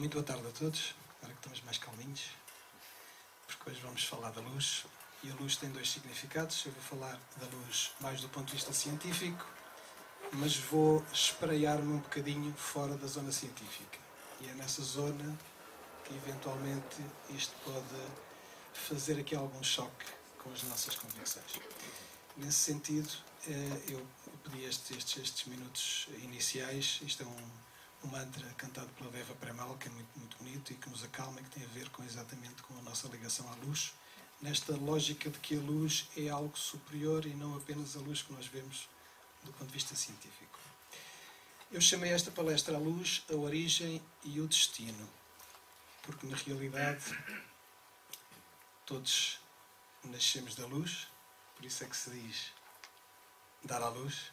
Muito boa tarde a todos, agora que estamos mais calminhos, porque hoje vamos falar da luz, e a luz tem dois significados. Eu vou falar da luz mais do ponto de vista científico, mas vou espraiar-me um bocadinho fora da zona científica. E é nessa zona que eventualmente isto pode fazer aqui algum choque com as nossas convicções. Nesse sentido, eu pedi estes minutos iniciais. Isto é um mantra cantado pela Deva Premal, que é muito, muito bonito e que nos acalma e que tem a ver exatamente com a nossa ligação à luz, nesta lógica de que a luz é algo superior e não apenas a luz que nós vemos do ponto de vista científico. Eu chamei esta palestra a luz, a origem e o destino, porque na realidade todos nascemos da luz, por isso é que se diz dar à luz,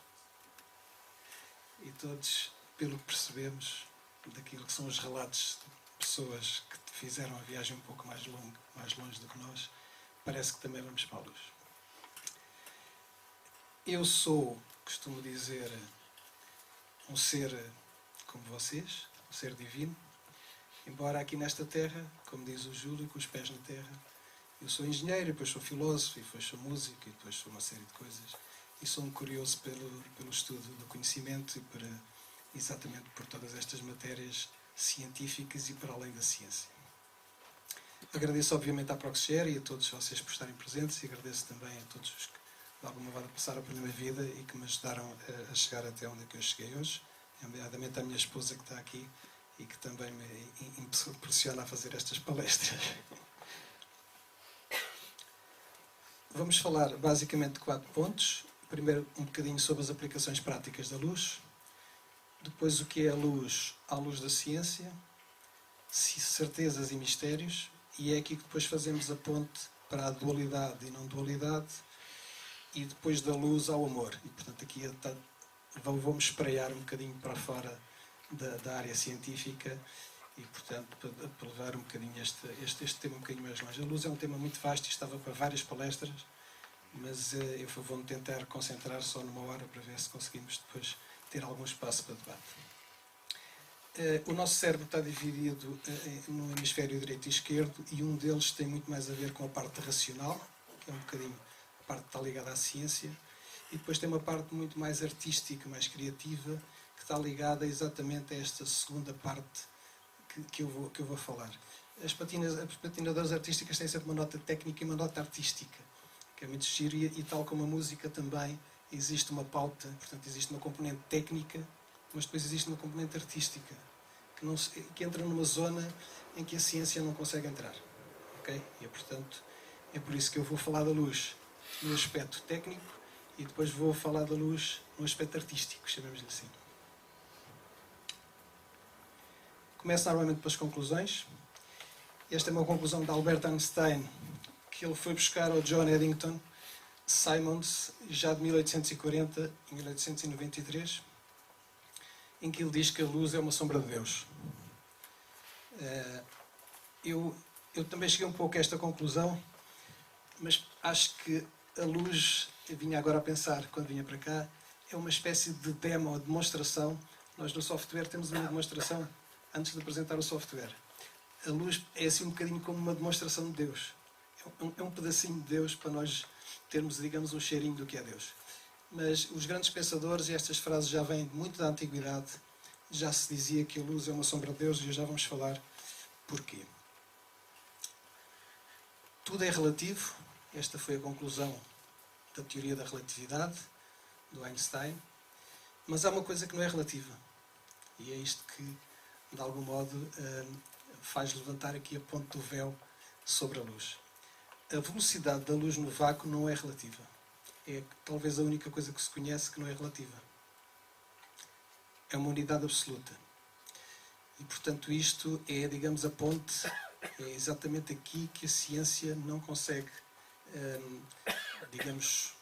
e todos, pelo que percebemos daquilo que são os relatos de pessoas que fizeram a viagem um pouco mais longe do que nós, parece que também vamos para a luz. Eu sou, costumo dizer, um ser como vocês, um ser divino, embora aqui nesta terra, como diz o Júlio, com os pés na terra, eu sou engenheiro, depois sou filósofo, e depois sou músico, e depois sou uma série de coisas, e sou um curioso pelo estudo do conhecimento e exatamente por todas estas matérias científicas e para além da ciência. Agradeço obviamente à Proxshare e a todos vocês por estarem presentes, e agradeço também a todos os que de alguma maneira passaram pela minha vida e que me ajudaram a chegar até onde é que eu cheguei hoje, nomeadamente a minha esposa que está aqui e que também me impressiona a fazer estas palestras. Vamos falar basicamente de 4 pontos. Primeiro, um bocadinho sobre as aplicações práticas da luz. Depois, o que é a luz à luz da ciência, certezas e mistérios. E é aqui que depois fazemos a ponte para a dualidade e não dualidade. E depois da luz ao amor. E, portanto, aqui vou-me espraiar um bocadinho para fora da área científica e, portanto, para levar um bocadinho este tema um bocadinho mais longe. A luz é um tema muito vasto e estava para várias palestras, mas eu vou-me tentar concentrar só numa hora para ver se conseguimos depois ter algum espaço para debate. O nosso cérebro está dividido no hemisfério direito e esquerdo, e um deles tem muito mais a ver com a parte racional, que é um bocadinho a parte que está ligada à ciência, e depois tem uma parte muito mais artística, mais criativa, que está ligada exatamente a esta segunda parte que eu vou falar. As patinadoras artísticas têm sempre uma nota técnica e uma nota artística, que é muito giro, e tal como a música também existe uma pauta, portanto existe uma componente técnica, mas depois existe uma componente artística, que entra numa zona em que a ciência não consegue entrar. Okay? E portanto é por isso que eu vou falar da luz no aspecto técnico e depois vou falar da luz no aspecto artístico, chamemos-lhe assim. Começo normalmente pelas conclusões. Esta é uma conclusão de Albert Einstein, que ele foi buscar ao John Eddington Simons, já de 1840 e 1893, em que ele diz que a luz é uma sombra de Deus. Eu também cheguei um pouco a esta conclusão, mas acho que a luz, eu vinha agora a pensar, quando vinha para cá, é uma espécie de demo, demonstração. Nós no software temos uma demonstração antes de apresentar o software. A luz é assim um bocadinho como uma demonstração de Deus. É um pedacinho de Deus para nós termos, digamos, um cheirinho do que é Deus. Mas os grandes pensadores, e estas frases já vêm muito da antiguidade, já se dizia que a luz é uma sombra de Deus, e já vamos falar porquê. Tudo é relativo. Esta foi a conclusão da teoria da relatividade, do Einstein. Mas há uma coisa que não é relativa. E é isto que, de algum modo, faz levantar aqui a ponte do véu sobre a luz. A velocidade da luz no vácuo não é relativa. É talvez a única coisa que se conhece que não é relativa. É uma unidade absoluta. E, portanto, isto é, digamos, a ponte, é exatamente aqui que a ciência não consegue, digamos,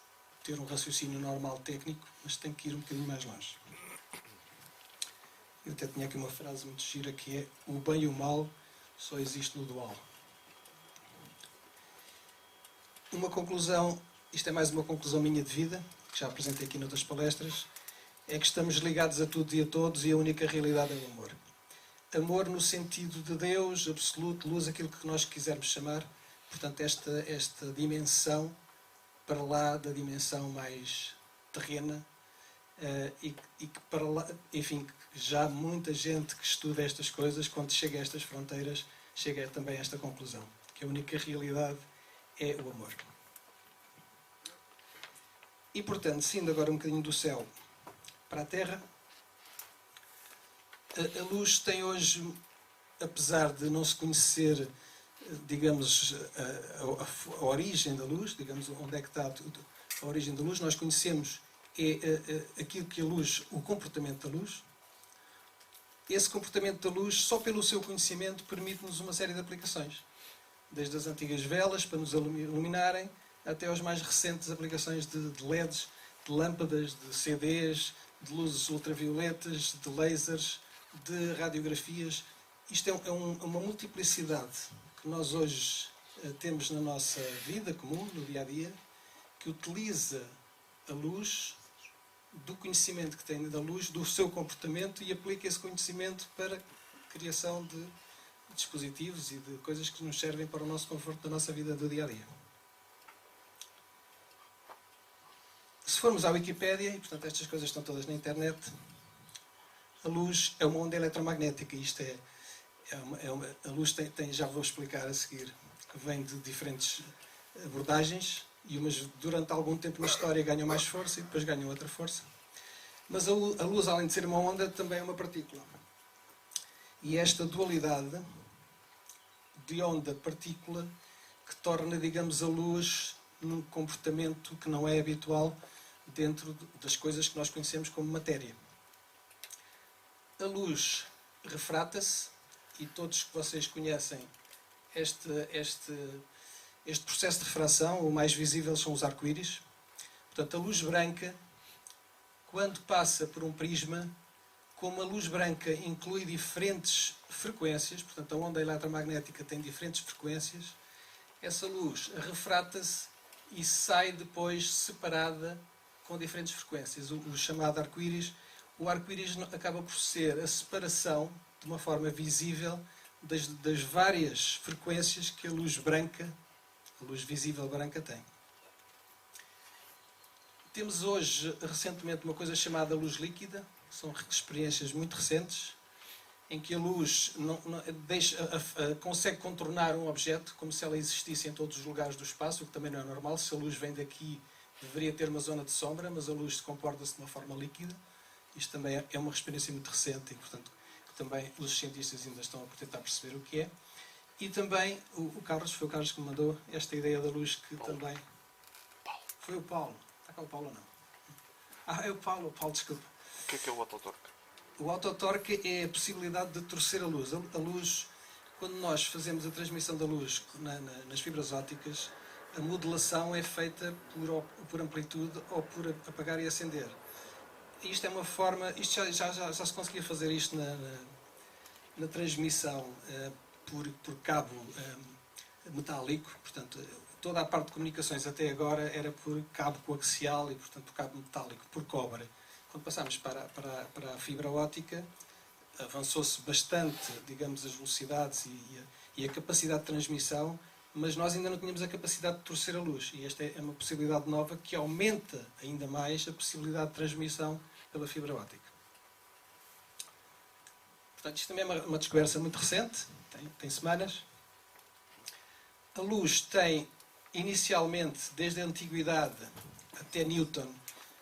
ter um raciocínio normal técnico, mas tem que ir um bocadinho mais longe. Eu até tinha aqui uma frase muito gira que é: o bem e o mal só existe no dual. Uma conclusão, isto é mais uma conclusão minha de vida, que já apresentei aqui noutras palestras, é que estamos ligados a tudo e a todos e a única realidade é o amor. amor no sentido de Deus, absoluto, luz, aquilo que nós quisermos chamar. Portanto, esta dimensão para lá da dimensão mais terrena, e que para lá, enfim, já muita gente que estuda estas coisas, quando chega a estas fronteiras, chega também a esta conclusão, que a única realidade é o amor. E, portanto, saindo agora um bocadinho do céu para a terra, a luz tem hoje, apesar de não se conhecer, digamos, a origem da luz, digamos, onde é que está a origem da luz, nós conhecemos aquilo que a luz, o comportamento da luz. Esse comportamento da luz, só pelo seu conhecimento, permite-nos uma série de aplicações. Desde as antigas velas, para nos iluminarem, até às mais recentes aplicações de LEDs, de lâmpadas, de CDs, de luzes ultravioletas, de lasers, de radiografias. Isto é uma multiplicidade que nós hoje temos na nossa vida comum, no dia-a-dia, que utiliza a luz, do conhecimento que tem da luz, do seu comportamento, e aplica esse conhecimento para a criação de dispositivos e de coisas que nos servem para o nosso conforto da nossa vida do dia-a-dia. Se formos à Wikipédia, e portanto estas coisas estão todas na internet, a luz é uma onda eletromagnética. Isto a luz tem, já vou explicar a seguir, que vem de diferentes abordagens, e umas durante algum tempo na história ganham mais força e depois ganham outra força. Mas a luz, além de ser uma onda, também é uma partícula. E esta dualidade de onda-partícula que torna, digamos, a luz num comportamento que não é habitual dentro das coisas que nós conhecemos como matéria. A luz refrata-se, e todos que vocês conhecem este processo de refração, o mais visível são os arco-íris. Portanto, a luz branca, quando passa por um prisma, como a luz branca inclui diferentes frequências, portanto, a onda eletromagnética tem diferentes frequências, essa luz refrata-se e sai depois separada com diferentes frequências. O chamado arco-íris, o arco-íris acaba por ser a separação, de uma forma visível, das várias frequências que a luz branca, a luz visível branca, tem. Temos hoje, recentemente, uma coisa chamada luz líquida. São experiências muito recentes, em que a luz consegue contornar um objeto como se ela existisse em todos os lugares do espaço, o que também não é normal. Se a luz vem daqui, deveria ter uma zona de sombra, mas a luz comporta-se de uma forma líquida. Isto também é uma experiência muito recente e, portanto, que também os cientistas ainda estão a tentar perceber o que é. E também o Carlos, foi o Carlos que me mandou esta ideia da luz, que Paulo. Também... Paulo. Foi o Paulo. Está cá o Paulo ou não? Ah, é o Paulo, desculpa. O que é o autotorque? O autotorque é a possibilidade de torcer a luz. A luz, quando nós fazemos a transmissão da luz nas fibras ópticas, a modulação é feita por amplitude ou por apagar e acender. Isto é uma forma, isto já se conseguia fazer isto na transmissão por cabo metálico, portanto, toda a parte de comunicações até agora era por cabo coaxial e, portanto, por cabo metálico, por cobre. Quando passámos para a fibra óptica, avançou-se bastante, digamos, as velocidades e a capacidade de transmissão, mas nós ainda não tínhamos a capacidade de torcer a luz. E esta é uma possibilidade nova que aumenta ainda mais a possibilidade de transmissão pela fibra óptica. Portanto, isto também é uma descoberta muito recente, tem semanas. A luz tem, inicialmente, desde a antiguidade até Newton,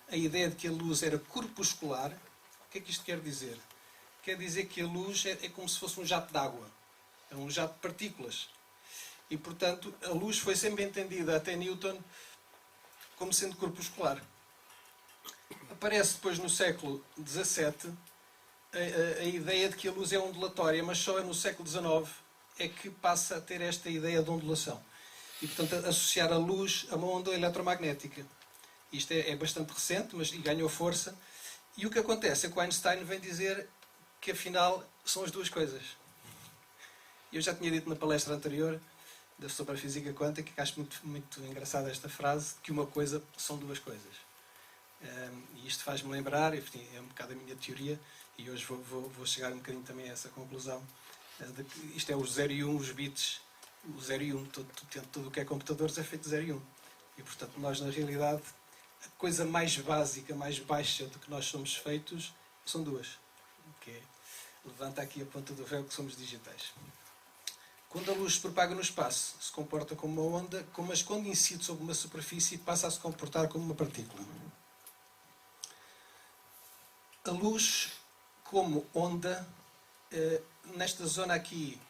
a ideia de que a luz era corpuscular. O que é que isto quer dizer? Quer dizer que a luz é como se fosse um jato de água. É um jato de partículas. E, portanto, a luz foi sempre entendida até Newton como sendo corpuscular. Aparece depois no século XVII a ideia de que a luz é ondulatória, mas só é no século XIX é que passa a ter esta ideia de ondulação. E, portanto, associar a luz a uma onda eletromagnética. Isto é bastante recente, mas ganhou força. E o que acontece é que o Einstein vem dizer que, afinal, são as duas coisas. Eu já tinha dito na palestra anterior sobre a física quântica, que acho muito, muito engraçada esta frase, que uma coisa são duas coisas. E isto faz-me lembrar, enfim, é um bocado a minha teoria, e hoje vou chegar um bocadinho também a essa conclusão, de que isto é os 0 e 1, os bits, o 0 e 1, tudo o que é computadores é feito de 0 e 1. E, portanto, nós, na realidade, a coisa mais básica, mais baixa do que nós somos feitos, são duas. Que é, levanta aqui a ponta do véu que somos digitais. Quando a luz se propaga no espaço, se comporta como uma onda, mas quando incide sobre uma superfície, passa a se comportar como uma partícula. A luz, como onda, nesta zona aqui,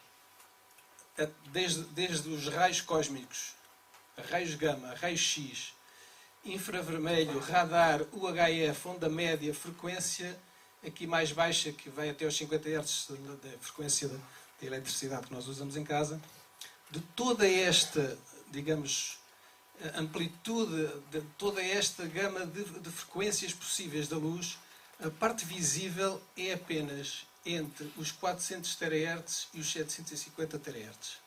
desde os raios cósmicos, raios gama, raios X, infravermelho, radar, UHF, onda média, frequência aqui mais baixa, que vai até aos 50 Hz da frequência da eletricidade que nós usamos em casa, de toda esta, digamos, amplitude, de toda esta gama de frequências possíveis da luz, a parte visível é apenas entre os 400 THz e os 750 THz.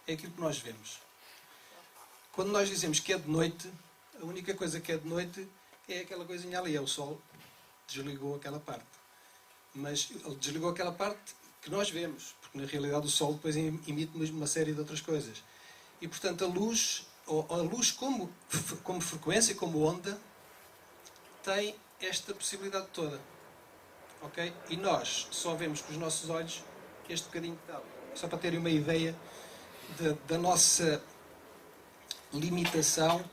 É aquilo que nós vemos. Quando nós dizemos que é de noite, a única coisa que é de noite é aquela coisinha ali, é o Sol. Desligou aquela parte. Mas ele desligou aquela parte que nós vemos, porque na realidade o Sol depois emite mesmo uma série de outras coisas. E portanto a luz como frequência, como onda, tem esta possibilidade toda. Ok? E nós só vemos com os nossos olhos este bocadinho que dá. Só para terem uma ideia da nossa limitação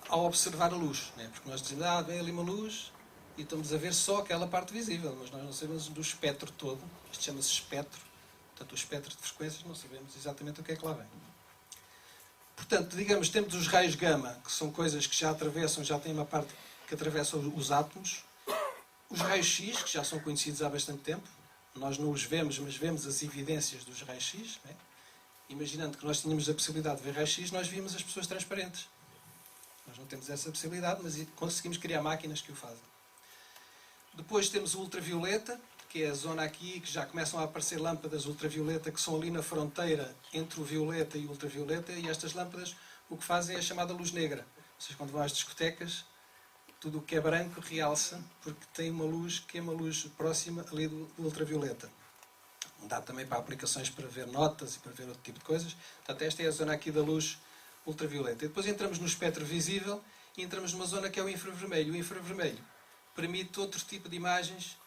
ao observar a luz. Né? Porque nós dizemos, vem ali uma luz e estamos a ver só aquela parte visível, mas nós não sabemos do espectro todo. Isto chama-se espectro. Portanto, o espectro de frequências não sabemos exatamente o que é que lá vem. Portanto, digamos, temos os raios gama, que são coisas que já atravessam, já têm uma parte que atravessa os átomos. Os raios X, que já são conhecidos há bastante tempo. Nós não os vemos, mas vemos as evidências dos raios X. Né? Imaginando que nós tínhamos a possibilidade de ver raios X, nós víamos as pessoas transparentes. Nós não temos essa possibilidade, mas conseguimos criar máquinas que o fazem. Depois temos o ultravioleta, que é a zona aqui que já começam a aparecer lâmpadas ultravioleta que são ali na fronteira entre o violeta e o ultravioleta, e estas lâmpadas o que fazem é a chamada luz negra. Vocês quando vão às discotecas, tudo o que é branco realça, porque tem uma luz que é uma luz próxima ali do ultravioleta. Dá também para aplicações para ver notas e para ver outro tipo de coisas. Portanto, esta é a zona aqui da luz ultravioleta. E depois entramos no espectro visível e entramos numa zona que é o infravermelho. O infravermelho permite outro tipo de imagens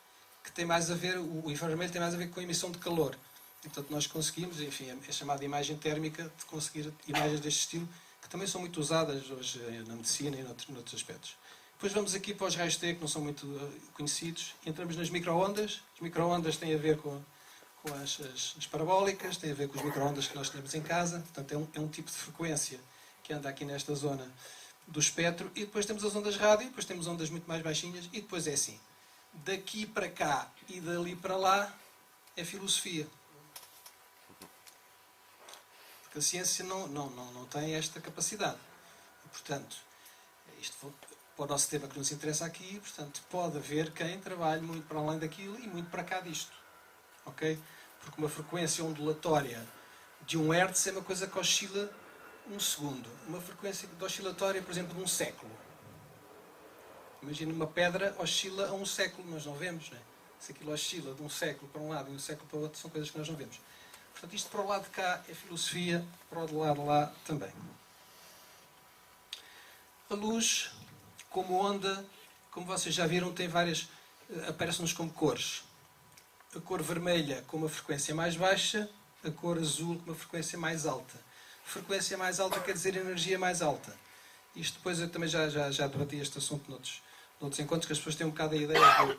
que tem mais a ver, o infravermelho tem mais a ver com a emissão de calor. E, portanto, nós conseguimos, enfim, é chamada imagem térmica, de conseguir imagens deste estilo, que também são muito usadas hoje na medicina e noutros aspectos. Depois vamos aqui para os raios T, que não são muito conhecidos. Entramos nas micro-ondas. As micro-ondas têm a ver com as parabólicas, têm a ver com os micro-ondas que nós temos em casa. Portanto, é um tipo de frequência que anda aqui nesta zona do espectro. E depois temos as ondas rádio, depois temos ondas muito mais baixinhas. E depois é assim, daqui para cá e dali para lá é filosofia. Porque a ciência não tem esta capacidade. E, portanto, isto para o nosso tema que nos interessa aqui, portanto, pode haver quem trabalhe muito para além daquilo e muito para cá disto. Ok? Porque uma frequência ondulatória de 1 Hz é uma coisa que oscila 1 segundo. Uma frequência oscilatória, por exemplo, de 1 século. Imagina uma pedra oscila a 1 século, nós não vemos, não é? Se aquilo oscila de 1 século para um lado e 1 século para o outro, são coisas que nós não vemos. Portanto, isto para o lado de cá é filosofia, para o lado de lá também. A luz, como onda, como vocês já viram, tem várias, aparecem-nos como cores. A cor vermelha com uma frequência mais baixa, a cor azul com uma frequência mais alta. Frequência mais alta quer dizer energia mais alta. Isto depois eu também já debati este assunto noutros encontros, que as pessoas têm um bocado a ideia de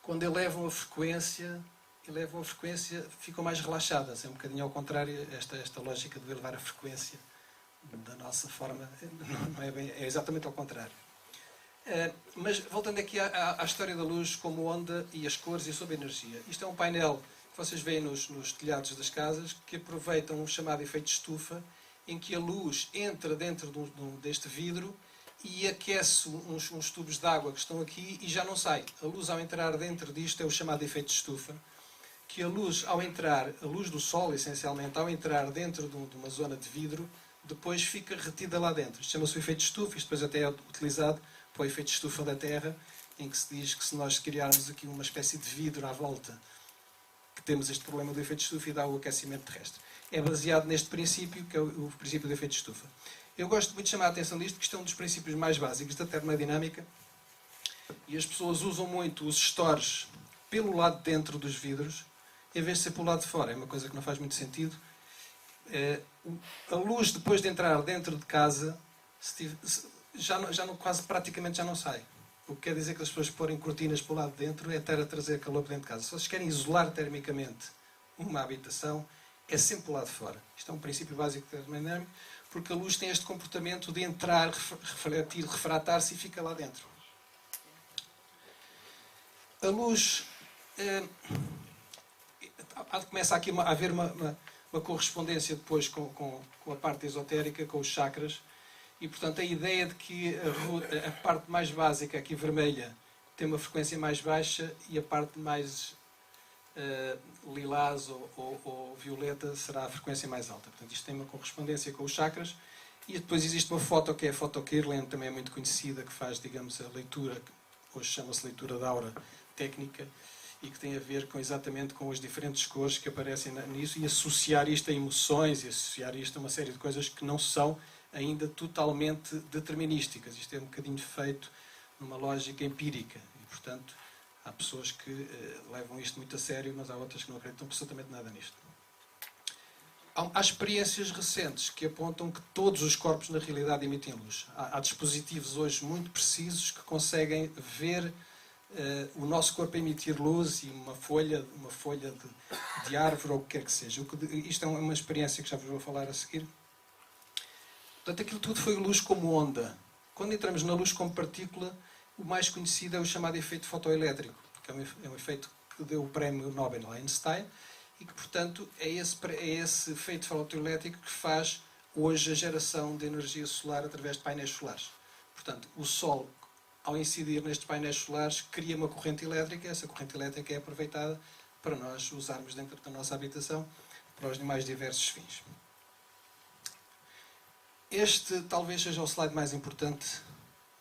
quando elevam a frequência, ficam mais relaxadas. É um bocadinho ao contrário esta lógica de elevar a frequência da nossa forma, não é bem, é exatamente ao contrário. Mas voltando aqui à história da luz como onda e as cores e sobre a energia. Isto é um painel que vocês veem nos telhados das casas que aproveitam um chamado efeito de estufa, em que a luz entra dentro deste vidro e aquece uns tubos de água que estão aqui e já não sai. A luz ao entrar dentro disto é o chamado efeito de estufa, que a luz ao entrar, a luz do sol essencialmente, ao entrar dentro de uma zona de vidro, depois fica retida lá dentro. Isto chama-se o efeito de estufa, isto depois até é utilizado para o efeito de estufa da Terra, em que se diz que se nós criarmos aqui uma espécie de vidro à volta, que temos este problema do efeito de estufa e dá o aquecimento terrestre. É baseado neste princípio, que é o princípio do efeito de estufa. Eu gosto muito de chamar a atenção disto, que isto é um dos princípios mais básicos da termodinâmica, e as pessoas usam muito os stores pelo lado de dentro dos vidros, em vez de ser pelo lado de fora. É uma coisa que não faz muito sentido. A luz, depois de entrar dentro de casa, quase praticamente já não sai. O que quer dizer que as pessoas porem cortinas para o lado de dentro é estar a trazer calor para dentro de casa. Se vocês querem isolar termicamente uma habitação, é sempre para o lado de fora. Isto é um princípio básico da termodinâmica, porque a luz tem este comportamento de entrar, refletir, refratar-se e fica lá dentro. A luz... começa aqui a haver uma correspondência depois com a parte esotérica, com os chakras, e portanto a ideia de que a parte mais básica, aqui vermelha, tem uma frequência mais baixa e a parte mais lilás ou violeta será a frequência mais alta. Portanto, isto tem uma correspondência com os chakras. E depois existe uma foto, que é a foto Kirlian, também é muito conhecida, que faz, digamos, a leitura, que hoje chama-se leitura de aura técnica, e que tem a ver exatamente com as diferentes cores que aparecem nisso, e associar isto a emoções, e associar isto a uma série de coisas que não são ainda totalmente determinísticas. Isto é um bocadinho feito numa lógica empírica, e portanto há pessoas que levam isto muito a sério, mas há outras que não acreditam absolutamente nada nisto. Há experiências recentes que apontam que todos os corpos na realidade emitem luz. Há dispositivos hoje muito precisos que conseguem ver o nosso corpo emitir luz, e uma folha de árvore ou o que quer que seja. Isto é uma experiência que já vos vou falar a seguir. Portanto, aquilo tudo foi luz como onda. Quando entramos na luz como partícula, o mais conhecido é o chamado efeito fotoelétrico, que é um efeito que deu o prémio Nobel a Einstein, e que, portanto, é esse efeito fotoelétrico que faz hoje a geração de energia solar através de painéis solares. Portanto, o Sol, ao incidir nestes painéis solares, cria uma corrente elétrica. Essa corrente elétrica é aproveitada para nós usarmos dentro da nossa habitação para os mais diversos fins. Este talvez seja o slide mais importante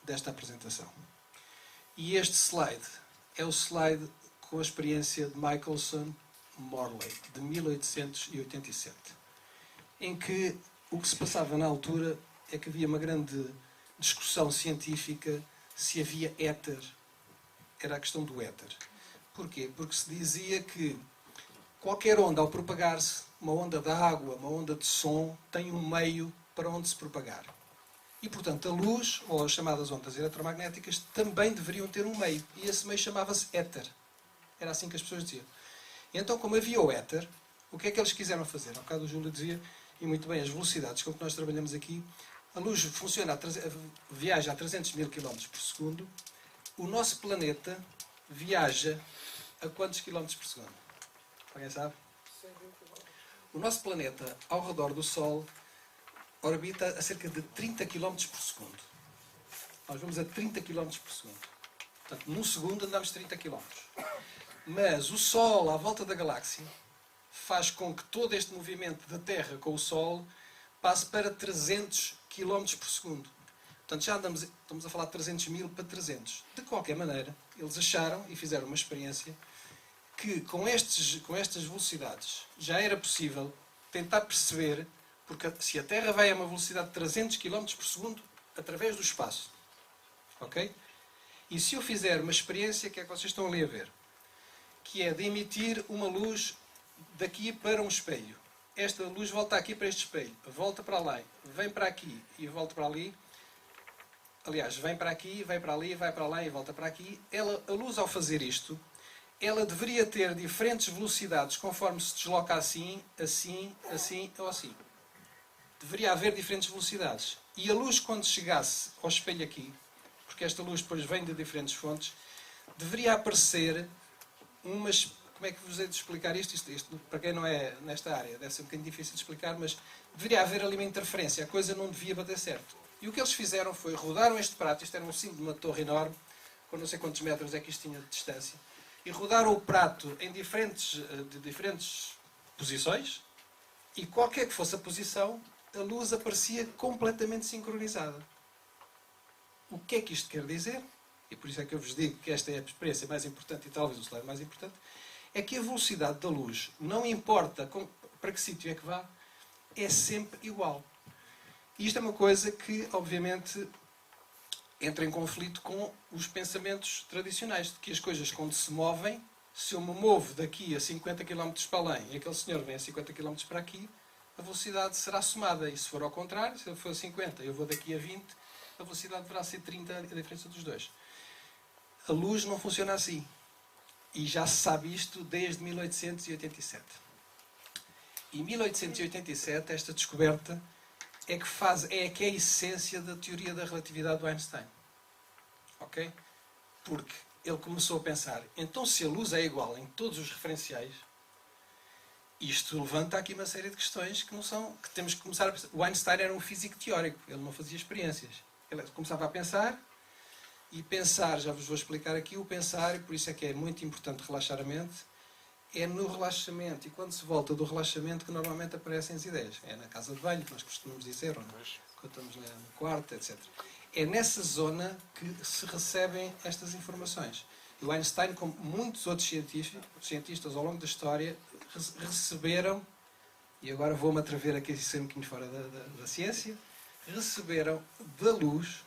desta apresentação. E este slide é o slide com a experiência de Michelson Morley, de 1887, em que o que se passava na altura é que havia uma grande discussão científica se havia éter. Era a questão do éter. Porquê? Porque se dizia que qualquer onda, ao propagar-se, uma onda de água, uma onda de som, tem um meio para onde se propagar. E, portanto, a luz, ou as chamadas ondas eletromagnéticas, também deveriam ter um meio. E esse meio chamava-se éter. Era assim que as pessoas diziam. E então, como havia o éter, o que é que eles quiseram fazer? Ao bocado o Júlio dizia, e muito bem, as velocidades com que nós trabalhamos aqui, a luz viaja a 300 mil km por segundo. O nosso planeta viaja a quantos quilómetros por segundo? Alguém sabe? O nosso planeta, ao redor do Sol, orbita a cerca de 30 km por segundo. Nós vamos a 30 km por segundo. Portanto, num segundo andamos 30 km. Mas o Sol, à volta da galáxia, faz com que todo este movimento da Terra com o Sol passe para 300 km por segundo. Portanto, já estamos a falar de 300 mil para 300. De qualquer maneira, eles acharam e fizeram uma experiência que com estas velocidades já era possível tentar perceber, porque se a Terra vai a uma velocidade de 300 km por segundo através do espaço, ok? E se eu fizer uma experiência, que é que vocês estão ali a ver, que é de emitir uma luz daqui para um espelho. Esta luz volta aqui para este espelho, volta para lá, vem para aqui e volta para ali. Aliás, vem para aqui, vai para ali, vai para lá e volta para aqui. A luz, ao fazer isto, ela deveria ter diferentes velocidades conforme se desloca assim, assim, assim ou assim. Deveria haver diferentes velocidades. E a luz, quando chegasse ao espelho aqui, porque esta luz depois vem de diferentes fontes, deveria aparecer umas... Como é que vos hei de explicar isto? Isto, para quem não é nesta área, deve ser um bocadinho difícil de explicar, mas deveria haver ali uma interferência. A coisa não devia bater certo. E o que eles fizeram foi, rodaram este prato, isto era um símbolo de uma torre enorme, com não sei quantos metros é que isto tinha de distância, e rodaram o prato em diferentes posições, e qualquer que fosse a posição, a luz aparecia completamente sincronizada. O que é que isto quer dizer? E por isso é que eu vos digo que esta é a experiência mais importante e talvez o slide mais importante, é que a velocidade da luz, não importa para que sítio é que vá, é sempre igual. E isto é uma coisa que, obviamente, entra em conflito com os pensamentos tradicionais, de que as coisas quando se movem, se eu me movo daqui a 50 km para além e aquele senhor vem a 50 km para aqui, a velocidade será somada. E se for ao contrário, se ele for a 50 e eu vou daqui a 20, a velocidade deverá ser 30, a diferença dos dois. A luz não funciona assim. E já se sabe isto desde 1887. E em 1887, esta descoberta é que é a essência da teoria da relatividade do Einstein. Ok? Porque ele começou a pensar, então se a luz é igual em todos os referenciais, isto levanta aqui uma série de questões que temos que começar a pensar. O Einstein era um físico teórico, ele não fazia experiências. Ele começava a pensar, e pensar, já vos vou explicar aqui, o pensar, e por isso é que é muito importante relaxar a mente, é no relaxamento, e quando se volta do relaxamento que normalmente aparecem as ideias. É na casa de banho, que nós costumamos dizer, ou não? Quando estamos no quarto, etc. É nessa zona que se recebem estas informações. E o Einstein, como muitos outros cientistas ao longo da história, receberam, e agora vou-me atrever aqui ser um bocadinho fora da ciência, receberam da luz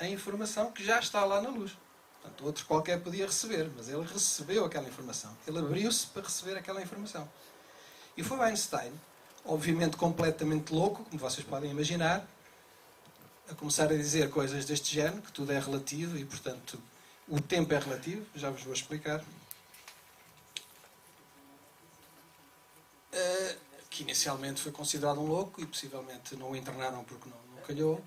a informação que já está lá na luz. Portanto, outro qualquer podia receber, mas ele recebeu aquela informação. Ele abriu-se para receber aquela informação. E foi o Einstein, obviamente completamente louco, como vocês podem imaginar, a começar a dizer coisas deste género, que tudo é relativo e, portanto, o tempo é relativo. Já vos vou explicar. Que inicialmente foi considerado um louco e possivelmente não o internaram porque não calhou.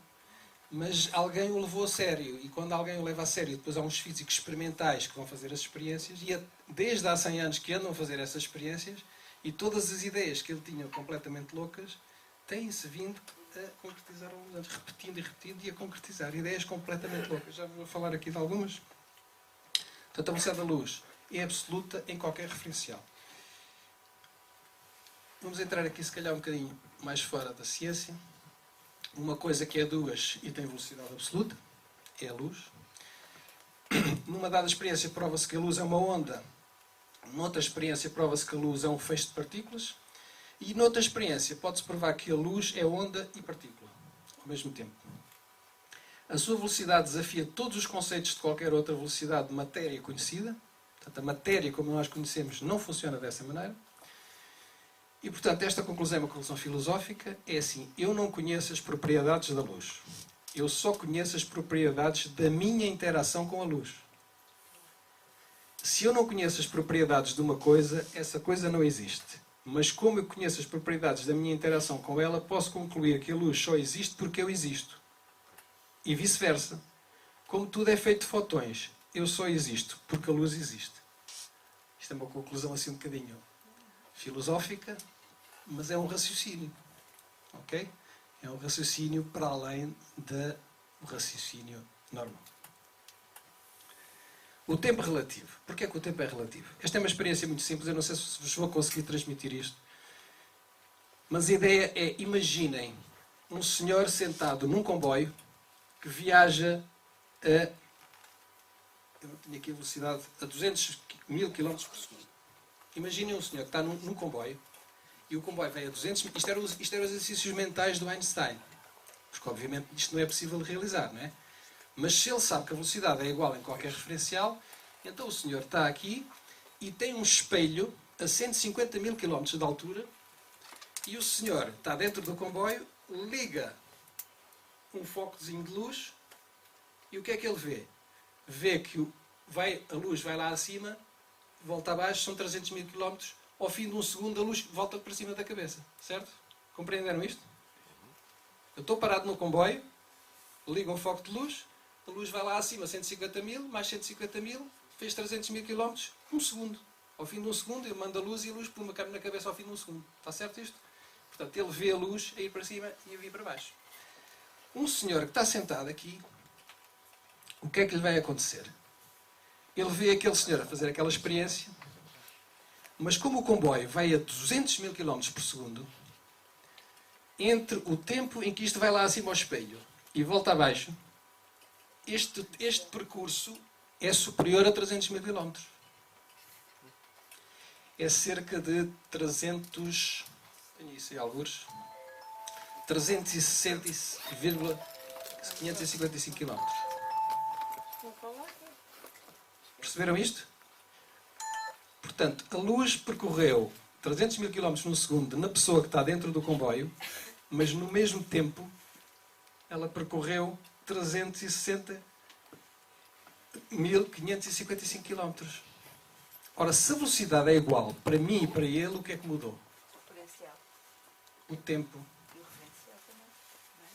Mas alguém o levou a sério, e quando alguém o leva a sério, depois há uns físicos experimentais que vão fazer as experiências, e desde há 100 anos que andam a fazer essas experiências, e todas as ideias que ele tinha completamente loucas, têm-se vindo a concretizar ao longo dos anos, repetindo e repetindo, e a concretizar ideias completamente loucas. Já vou falar aqui de algumas. Portanto, a velocidade da luz é absoluta em qualquer referencial. Vamos entrar aqui, se calhar, um bocadinho mais fora da ciência. Uma coisa que é duas e tem velocidade absoluta é a luz. Numa dada experiência prova-se que a luz é uma onda. Noutra experiência prova-se que a luz é um feixe de partículas. E noutra experiência pode-se provar que a luz é onda e partícula ao mesmo tempo. A sua velocidade desafia todos os conceitos de qualquer outra velocidade de matéria conhecida. Portanto, a matéria como nós conhecemos não funciona dessa maneira. E, portanto, esta conclusão é uma conclusão filosófica. É assim, eu não conheço as propriedades da luz. Eu só conheço as propriedades da minha interação com a luz. Se eu não conheço as propriedades de uma coisa, essa coisa não existe. Mas como eu conheço as propriedades da minha interação com ela, posso concluir que a luz só existe porque eu existo. E vice-versa. Como tudo é feito de fotões, eu só existo porque a luz existe. Isto é uma conclusão assim um bocadinho filosófica, mas é um raciocínio. Ok? É um raciocínio para além do raciocínio normal. O tempo relativo. Porquê é que o tempo é relativo? Esta é uma experiência muito simples, eu não sei se vos vou conseguir transmitir isto. Mas a ideia é, imaginem um senhor sentado num comboio que viaja eu não tenho aqui a velocidade, a 200.000 km por segundo. Imaginem um senhor que está num comboio e o comboio vai a 200... Isto eram os exercícios mentais do Einstein. Porque, obviamente, isto não é possível de realizar, não é? Mas se ele sabe que a velocidade é igual em qualquer referencial, então o senhor está aqui e tem um espelho a 150.000 km de altura e o senhor está dentro do comboio, liga um focozinho de luz e o que é que ele vê? Vê que a luz vai lá acima, volta abaixo, são 300.000 km, ao fim de um segundo a luz volta para cima da cabeça. Certo? Compreenderam isto? Eu estou parado no comboio, ligo um foco de luz, a luz vai lá acima, 150.000, mais 150.000, fez 300.000 km, um segundo. Ao fim de um segundo, eu mando a luz e a luz puma, cai na cabeça ao fim de um segundo. Está certo isto? Portanto, ele vê a luz a ir para cima e a vir para baixo. Um senhor que está sentado aqui, o que é que lhe vai acontecer? Ele vê aquele senhor a fazer aquela experiência, mas como o comboio vai a 200.000 km por segundo, entre o tempo em que isto vai lá acima ao espelho e volta abaixo, este percurso é superior a 300 mil quilómetros. É cerca de 300... Tenho isso aí, algures. 360,555 km. Perceberam isto? Portanto, a luz percorreu 300 mil km no segundo na pessoa que está dentro do comboio, mas no mesmo tempo ela percorreu 360.555 km. Ora, se a velocidade é igual para mim e para ele, o que é que mudou? O tempo. E o referencial também, não é?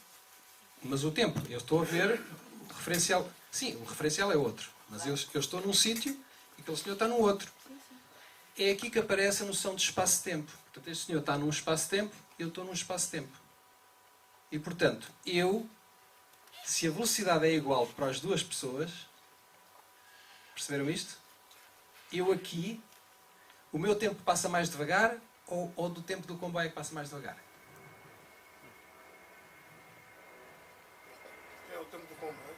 Mas o tempo, eu estou a ver o referencial. Sim, o referencial é outro. Mas eu estou num sítio e aquele senhor está no outro. É aqui que aparece a noção de espaço-tempo. Portanto, este senhor está num espaço-tempo e eu estou num espaço-tempo. E, portanto, se a velocidade é igual para as duas pessoas, perceberam isto? Eu aqui, o meu tempo passa mais devagar ou do tempo do comboio que passa mais devagar? É o tempo do comboio.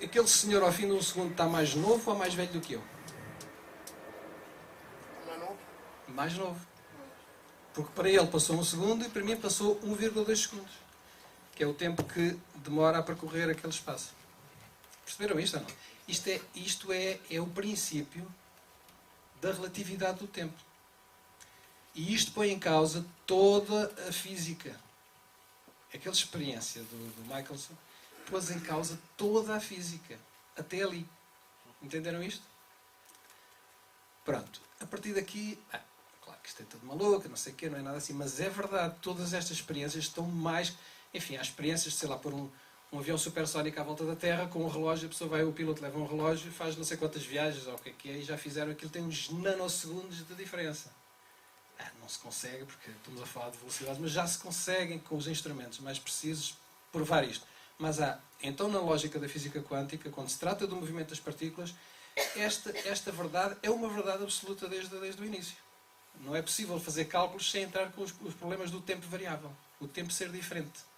Aquele senhor ao fim de um segundo está mais novo ou mais velho do que eu? Mais novo. Mais novo. Porque para ele passou um segundo e para mim passou 1,2 segundos. Que é o tempo que demora a percorrer aquele espaço. Perceberam isto ou não? Isto é o princípio da relatividade do tempo. E isto põe em causa toda a física. Aquela experiência do Michelson pôs em causa toda a física. Até ali. Entenderam isto? Pronto. A partir daqui... claro que isto é tudo maluco, não sei o quê, não é nada assim. Mas é verdade. Todas estas experiências estão mais... Enfim, há experiências de, sei lá, pôr um avião supersónico à volta da Terra com um relógio, a pessoa vai, o piloto leva um relógio e faz não sei quantas viagens, ou o que é, e já fizeram aquilo, tem uns nanosegundos de diferença. Não se consegue, porque estamos a falar de velocidade, mas já se conseguem, com os instrumentos mais precisos, provar isto. Mas então na lógica da física quântica, quando se trata do movimento das partículas, esta verdade é uma verdade absoluta desde o início. Não é possível fazer cálculos sem entrar com os problemas do tempo variável, o tempo ser diferente.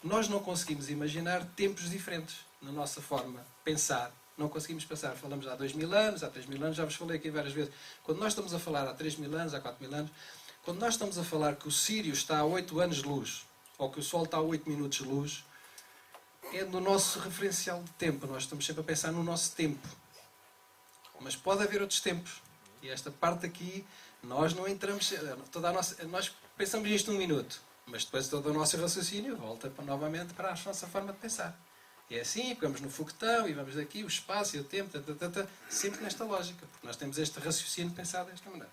Nós não conseguimos imaginar tempos diferentes na nossa forma de pensar. Não conseguimos pensar. Falamos há 2000 anos, há 3000 anos, já vos falei aqui várias vezes. Quando nós estamos a falar há 3000 anos, há 4000 anos, quando nós estamos a falar que o Sírius está a 8 anos de luz, ou que o Sol está a 8 minutos de luz, é no nosso referencial de tempo. Nós estamos sempre a pensar no nosso tempo. Mas pode haver outros tempos. E esta parte aqui, nós não entramos... nós pensamos nisto num minuto. Mas depois todo o nosso raciocínio volta novamente para a nossa forma de pensar. E é assim, pegamos no foguetão e vamos daqui, o espaço e o tempo, sempre nesta lógica, porque nós temos este raciocínio pensado desta maneira.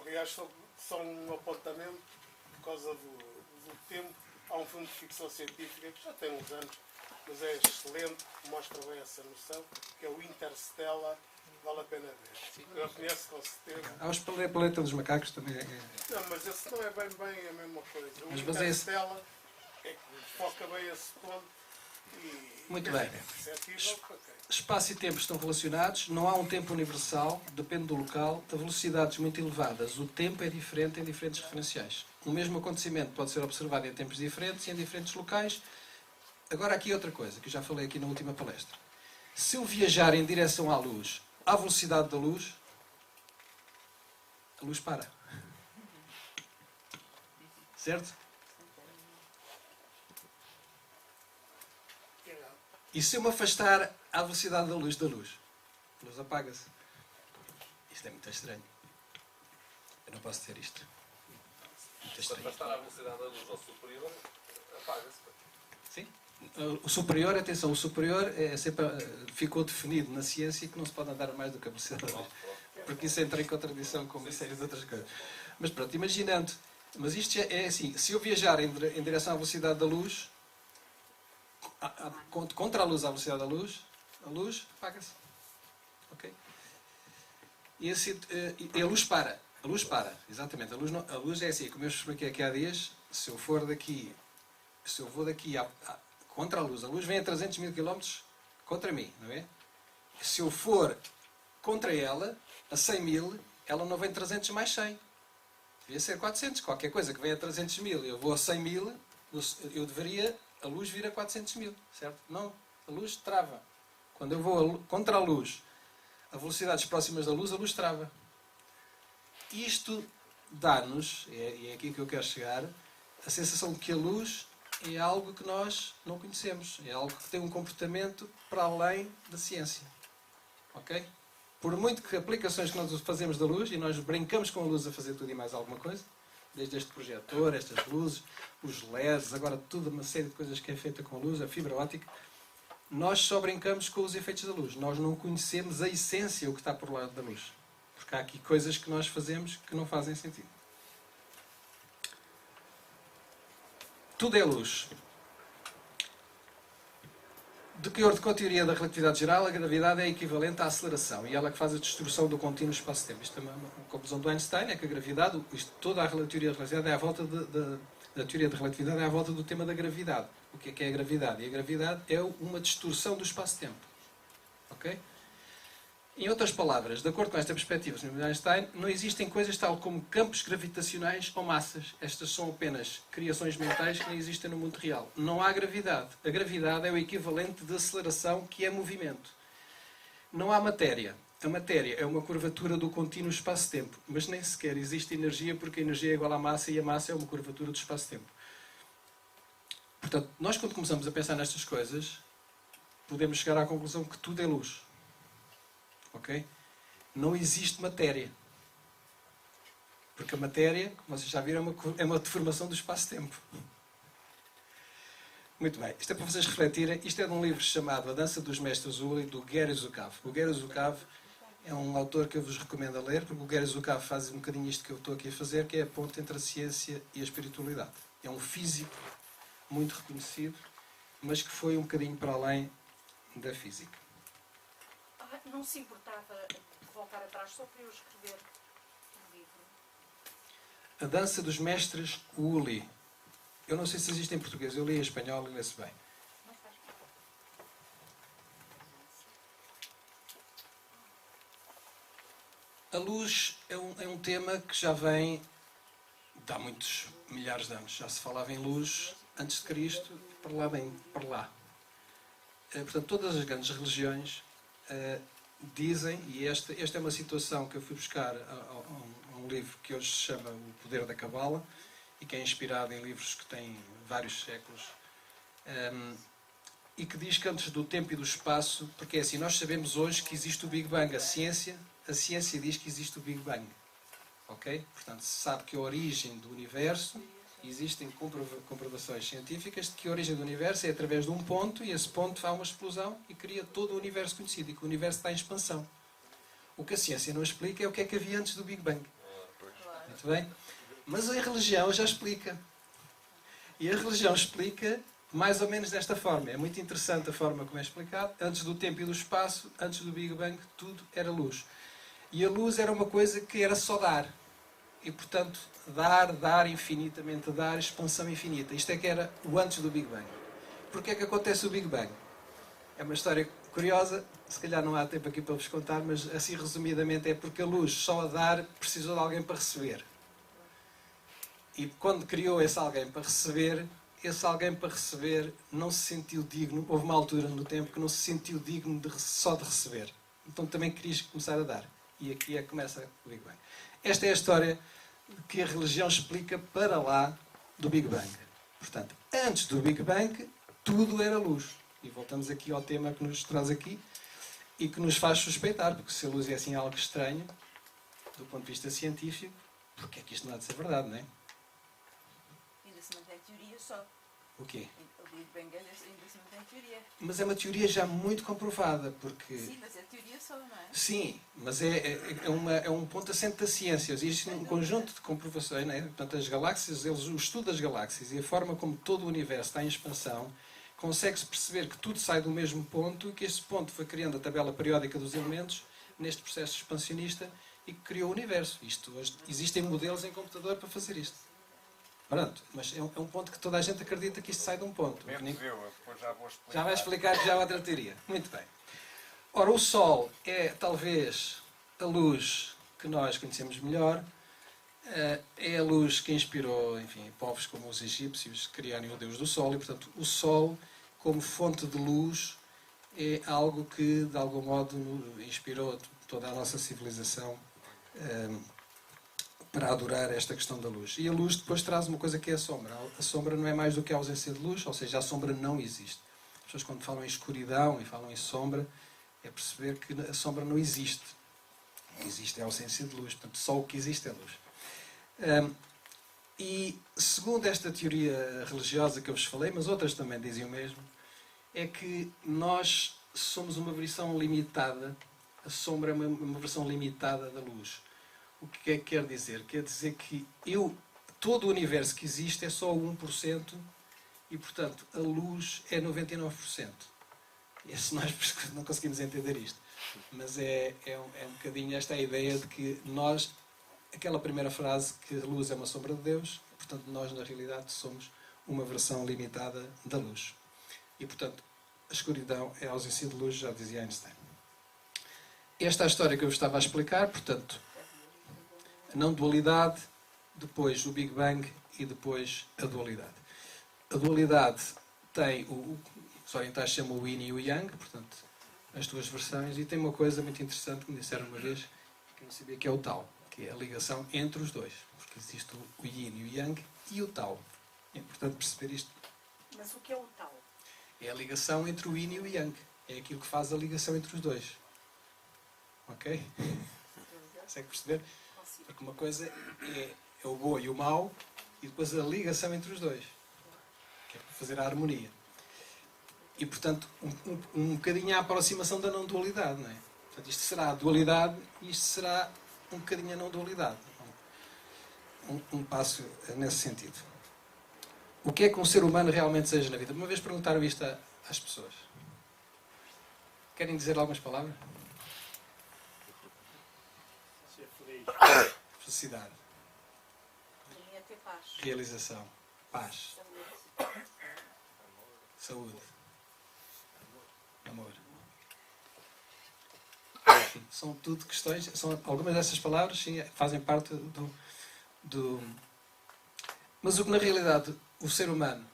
Aliás, só um apontamento, por causa do tempo, há um filme de ficção científica que já tem uns anos, mas é excelente, mostra bem essa noção, que é o Interstellar. Vale a pena ver. Sim. Eu conheço com certeza. Há os Planeta dos Macacos também. Não, mas esse não é bem a mesma coisa. O mas Interstellar é que foca bem esse ponto e muito bem. Perceptível. Espaço e tempo estão relacionados, não há um tempo universal, depende do local, de velocidades muito elevadas. O tempo é diferente em diferentes referenciais. O mesmo acontecimento pode ser observado em tempos diferentes e em diferentes locais. Agora aqui outra coisa, que eu já falei aqui na última palestra. Se eu viajar em direção à luz, à velocidade da luz, a luz para. Certo? E se eu me afastar à velocidade da luz, a luz apaga-se. Isto é muito estranho. Eu não posso ter isto. Muito estranho. Se afastar à velocidade da luz ao superior, apaga-se. Sim. O superior, atenção, o superior é sempre, ficou definido na ciência que não se pode andar mais do que a velocidade da luz. Porque isso entra em contradição com uma série de outras coisas. Mas pronto, imaginando. Mas isto é assim, se eu viajar em direção à velocidade da luz, contra a luz à velocidade da luz, a luz apaga-se. Ok? E a luz para. A luz para, exatamente. A luz é assim, como eu expliquei aqui há dias, se eu vou daqui contra a luz vem a 300 mil km contra mim, não é? Se eu for contra ela, a 100 mil, ela não vem 300 mais 100. Devia ser 400. Qualquer coisa que venha a 300 mil, eu vou a 100 mil, Eu deveria a luz vir a 400.000, certo? Não, a luz trava. Quando eu vou contra a luz, a velocidades próximas da luz, a luz trava. Isto dá-nos, e é aqui que eu quero chegar, a sensação de que a luz é algo que nós não conhecemos. É algo que tem um comportamento para além da ciência. Ok? Por muito que aplicações que nós fazemos da luz, e nós brincamos com a luz a fazer tudo e mais alguma coisa, desde este projetor, estas luzes, os LEDs, agora tudo uma série de coisas que é feita com a luz, a fibra óptica, nós só brincamos com os efeitos da luz. Nós não conhecemos a essência, o que está por lá da luz. Porque há aqui coisas que nós fazemos que não fazem sentido. Tudo é luz. De acordo com a teoria da relatividade geral, a gravidade é equivalente à aceleração e ela é que faz a destruição do contínuo espaço-tempo. Isto é uma conclusão do Einstein, é que a gravidade, toda a teoria da relatividade é à volta da teoria da relatividade é à volta do tema da gravidade. O que é a gravidade? E a gravidade é uma distorção do espaço-tempo. Ok? Em outras palavras, de acordo com esta perspectiva de Einstein, não existem coisas tal como campos gravitacionais ou massas. Estas são apenas criações mentais que não existem no mundo real. Não há gravidade. A gravidade é o equivalente de aceleração, que é movimento. Não há matéria. A matéria é uma curvatura do contínuo espaço-tempo, mas nem sequer existe energia, porque a energia é igual à massa e a massa é uma curvatura do espaço-tempo. Portanto, nós quando começamos a pensar nestas coisas, podemos chegar à conclusão que tudo é luz. Ok? Não existe matéria. Porque a matéria, como vocês já viram, é uma deformação do espaço-tempo. Muito bem. Isto é para vocês refletirem. Isto é de um livro chamado A Dança dos Mestres Uli, do Gary Zukav. O Gary Zukav é um autor que eu vos recomendo a ler, porque o Gary Zukav faz um bocadinho isto que eu estou aqui a fazer, que é a ponte entre a ciência e a espiritualidade. É um físico muito reconhecido, mas que foi um bocadinho para além da física. Não se importava voltar atrás só para eu escrever um livro? A Dança dos Mestres Uli. Eu não sei se existe em português. Eu li em espanhol e lê-se bem. Não faz mal. A luz é um tema que já vem de há muitos milhares de anos. Já se falava em luz antes de Cristo e para lá bem, para lá. Portanto, todas as grandes religiões dizem, e esta é uma situação que eu fui buscar a um livro que hoje se chama O Poder da Cabala, e que é inspirado em livros que têm vários séculos, e que diz que antes do tempo e do espaço, porque é assim, nós sabemos hoje que existe o Big Bang, a ciência diz que existe o Big Bang, ok? Portanto, se sabe que a origem do universo, existem comprovações científicas de que a origem do universo é através de um ponto, e esse ponto faz uma explosão e cria todo o universo conhecido, e que o universo está em expansão. O que a ciência não explica é o que é que havia antes do Big Bang. Muito bem? Mas a religião já explica. E a religião explica mais ou menos desta forma. É muito interessante a forma como é explicado. Antes do tempo e do espaço, antes do Big Bang, tudo era luz. E a luz era uma coisa que era só dar. E, portanto, dar, infinitamente dar, expansão infinita. Isto é que era o antes do Big Bang. Porquê é que acontece o Big Bang? É uma história curiosa, se calhar não há tempo aqui para vos contar, mas assim resumidamente é porque a luz só a dar precisou de alguém para receber. E quando criou esse alguém para receber, esse alguém para receber não se sentiu digno, houve uma altura no tempo que não se sentiu digno só de receber. Então também queria começar a dar. E aqui é que começa o Big Bang. Esta é a história que a religião explica para lá do Big Bang. Portanto, antes do Big Bang, tudo era luz. E voltamos aqui ao tema que nos traz aqui e que nos faz suspeitar, porque se a luz é assim algo estranho, do ponto de vista científico, porque é que isto não há de ser verdade, não é? Ainda se mantém teoria só. O quê? O Big Bang ainda se mantém teoria. Mas é uma teoria já muito comprovada, porque... Sim, mas é teoria só, não é? Sim, mas é um ponto assente da ciência. Existe um conjunto de comprovações, não é? Portanto, as galáxias, o estudo das galáxias e a forma como todo o universo está em expansão, consegue-se perceber que tudo sai do mesmo ponto e que esse ponto foi criando a tabela periódica dos elementos neste processo expansionista e que criou o universo. Isto, hoje, existem modelos em computador para fazer isto. Pronto, mas é um ponto que toda a gente acredita que isto sai de um ponto. Depois já vou explicar. Já vai explicar já outra teoria. Muito bem. Ora, o Sol é talvez a luz que nós conhecemos melhor. É a luz que inspirou, enfim, povos como os egípcios a criarem o Deus do Sol, e, portanto, o Sol, como fonte de luz, é algo que, de algum modo, inspirou toda a nossa civilização para adorar esta questão da luz. E a luz depois traz uma coisa que é a sombra. A sombra não é mais do que a ausência de luz, ou seja, a sombra não existe. As pessoas, quando falam em escuridão e falam em sombra, é perceber que a sombra não existe. Não existe a ausência de luz. Portanto, só o que existe é luz. E, segundo esta teoria religiosa que eu vos falei, mas outras também dizem o mesmo, é que nós somos uma versão limitada, a sombra é uma versão limitada da luz. O que é que quer dizer? Quer dizer que todo o universo que existe é só 1% e, portanto, a luz é 99%. E se nós não conseguimos entender isto. Mas é um bocadinho esta a ideia de que nós, aquela primeira frase, que a luz é uma sombra de Deus, portanto, nós, na realidade, somos uma versão limitada da luz. E, portanto, a escuridão é a ausência de luz, já dizia Einstein. Esta é a história que eu vos estava a explicar, portanto, a não-dualidade, depois o Big Bang e depois a dualidade. A dualidade tem os orientais chamam o Yin e o Yang, portanto, as duas versões, e tem uma coisa muito interessante que me disseram uma vez, que eu não sabia, que é o Tao, que é a ligação entre os dois, porque existe o Yin e o Yang e o Tao. É importante perceber isto. Mas o que é o Tao? É a ligação entre o Yin e o Yang. É aquilo que faz a ligação entre os dois. Ok? Consegue perceber? Porque uma coisa é o bom e o mau, e depois a ligação entre os dois, que é para fazer a harmonia. E, portanto, um bocadinho a aproximação da não-dualidade, não é? Portanto, isto será a dualidade e isto será um bocadinho a não-dualidade. Um passo nesse sentido. O que é que um ser humano realmente deseja na vida? Uma vez perguntaram isto às pessoas. Querem dizer algumas palavras? Ser feliz. Felicidade, Para mim é ter paz. realização, paz, saúde, amor. Enfim, são tudo questões, algumas dessas palavras sim, fazem parte do... Mas o que na realidade o ser humano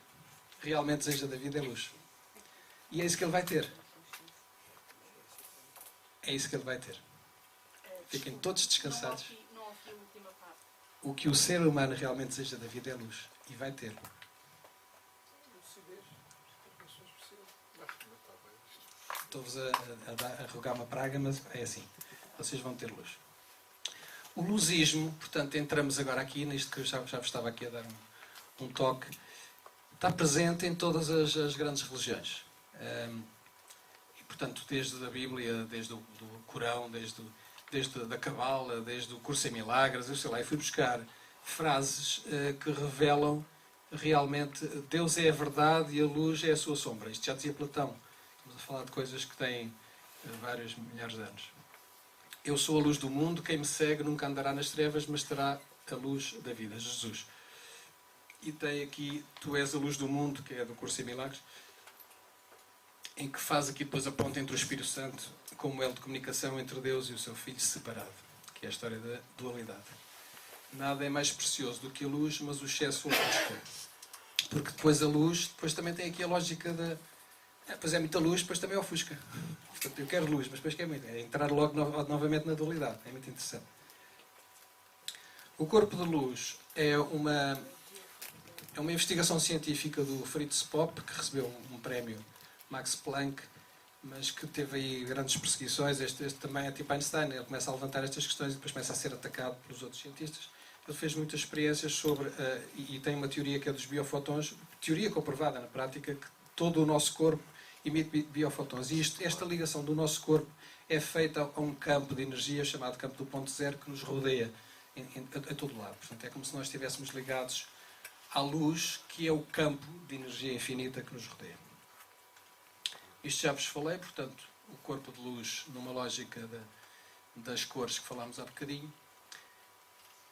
realmente deseja da vida é luz. E é isso que ele vai ter. É isso que ele vai ter. Fiquem todos descansados. Não ouvi a última parte. O que o ser humano realmente deseja da vida é luz. E vai ter. Estou-vos a rogar uma praga, mas é assim. Vocês vão ter luz. O luzismo, portanto, entramos agora aqui, nisto que eu já vos estava aqui a dar um toque, está presente em todas as grandes religiões. E, portanto, desde a Bíblia, desde o Corão, desde a Cabala, desde o Curso em Milagres, eu sei lá, e fui buscar frases que revelam realmente Deus é a verdade e a luz é a sua sombra. Isto já dizia Platão. Estamos a falar de coisas que têm vários milhares de anos. Eu sou a luz do mundo, quem me segue nunca andará nas trevas, mas terá a luz da vida, Jesus. E tem aqui, tu és a luz do mundo, que é do Curso em Milagres, em que faz aqui depois a ponte entre o Espírito Santo como elo de comunicação entre Deus e o seu Filho separado, que é a história da dualidade. Nada é mais precioso do que a luz, mas o excesso ofusca. Porque depois a luz, depois também tem aqui a lógica da... Pois é muita luz, depois também ofusca. Portanto, eu quero luz, mas depois quero muito. É entrar logo novamente na dualidade. É muito interessante. O corpo de luz é uma investigação científica do Fritz Popp, que recebeu um prémio Max Planck, mas que teve aí grandes perseguições. Este também é tipo Einstein. Ele começa a levantar estas questões e depois começa a ser atacado pelos outros cientistas. Ele fez muitas experiências sobre... e tem uma teoria que é dos biofotões, teoria comprovada na prática, que todo o nosso corpo emite biofotões. E esta ligação do nosso corpo é feita a um campo de energia chamado campo do ponto zero que nos rodeia a todo lado. Portanto, é como se nós estivéssemos ligados à luz, que é o campo de energia infinita que nos rodeia. Isto já vos falei, portanto, o corpo de luz numa lógica das cores que falámos há bocadinho.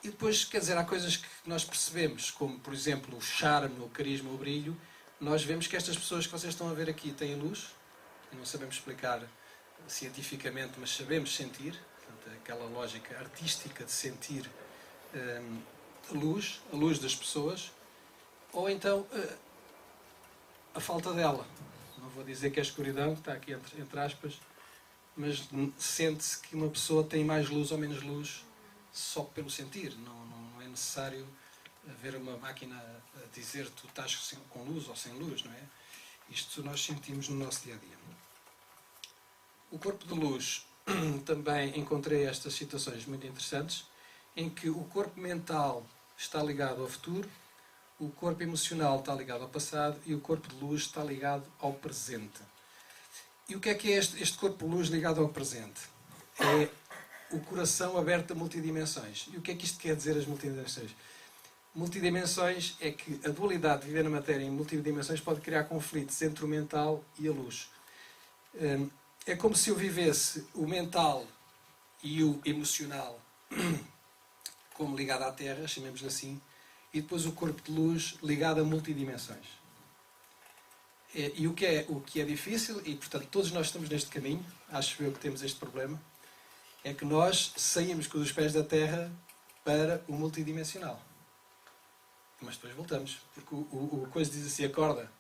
E depois, quer dizer, há coisas que nós percebemos, como, por exemplo, o charme, o carisma, o brilho. Nós vemos que estas pessoas que vocês estão a ver aqui têm luz, não sabemos explicar cientificamente, mas sabemos sentir, portanto, aquela lógica artística de sentir a luz das pessoas, ou então a falta dela. Não vou dizer que é a escuridão, que está aqui entre aspas, mas sente-se que uma pessoa tem mais luz ou menos luz só pelo sentir. Não é necessário haver uma máquina a dizer tu estás com luz ou sem luz, não é? Isto nós sentimos no nosso dia-a-dia. O corpo de luz, também encontrei estas situações muito interessantes, em que o corpo mental está ligado ao futuro, o corpo emocional está ligado ao passado e o corpo de luz está ligado ao presente. E o que é este corpo de luz ligado ao presente? É o coração aberto a multidimensões. E o que é que isto quer dizer, as multidimensões? Multidimensões é que a dualidade de viver na matéria em multidimensões pode criar conflitos entre o mental e a luz. É como se eu vivesse o mental e o emocional como ligado à Terra, chamemos-lhe assim, e depois o corpo de luz ligado a multidimensões. E o que é difícil, e portanto todos nós estamos neste caminho, acho eu que temos este problema, é que nós saímos com os pés da Terra para o multidimensional. Mas depois voltamos, porque o coisa diz assim, acorda.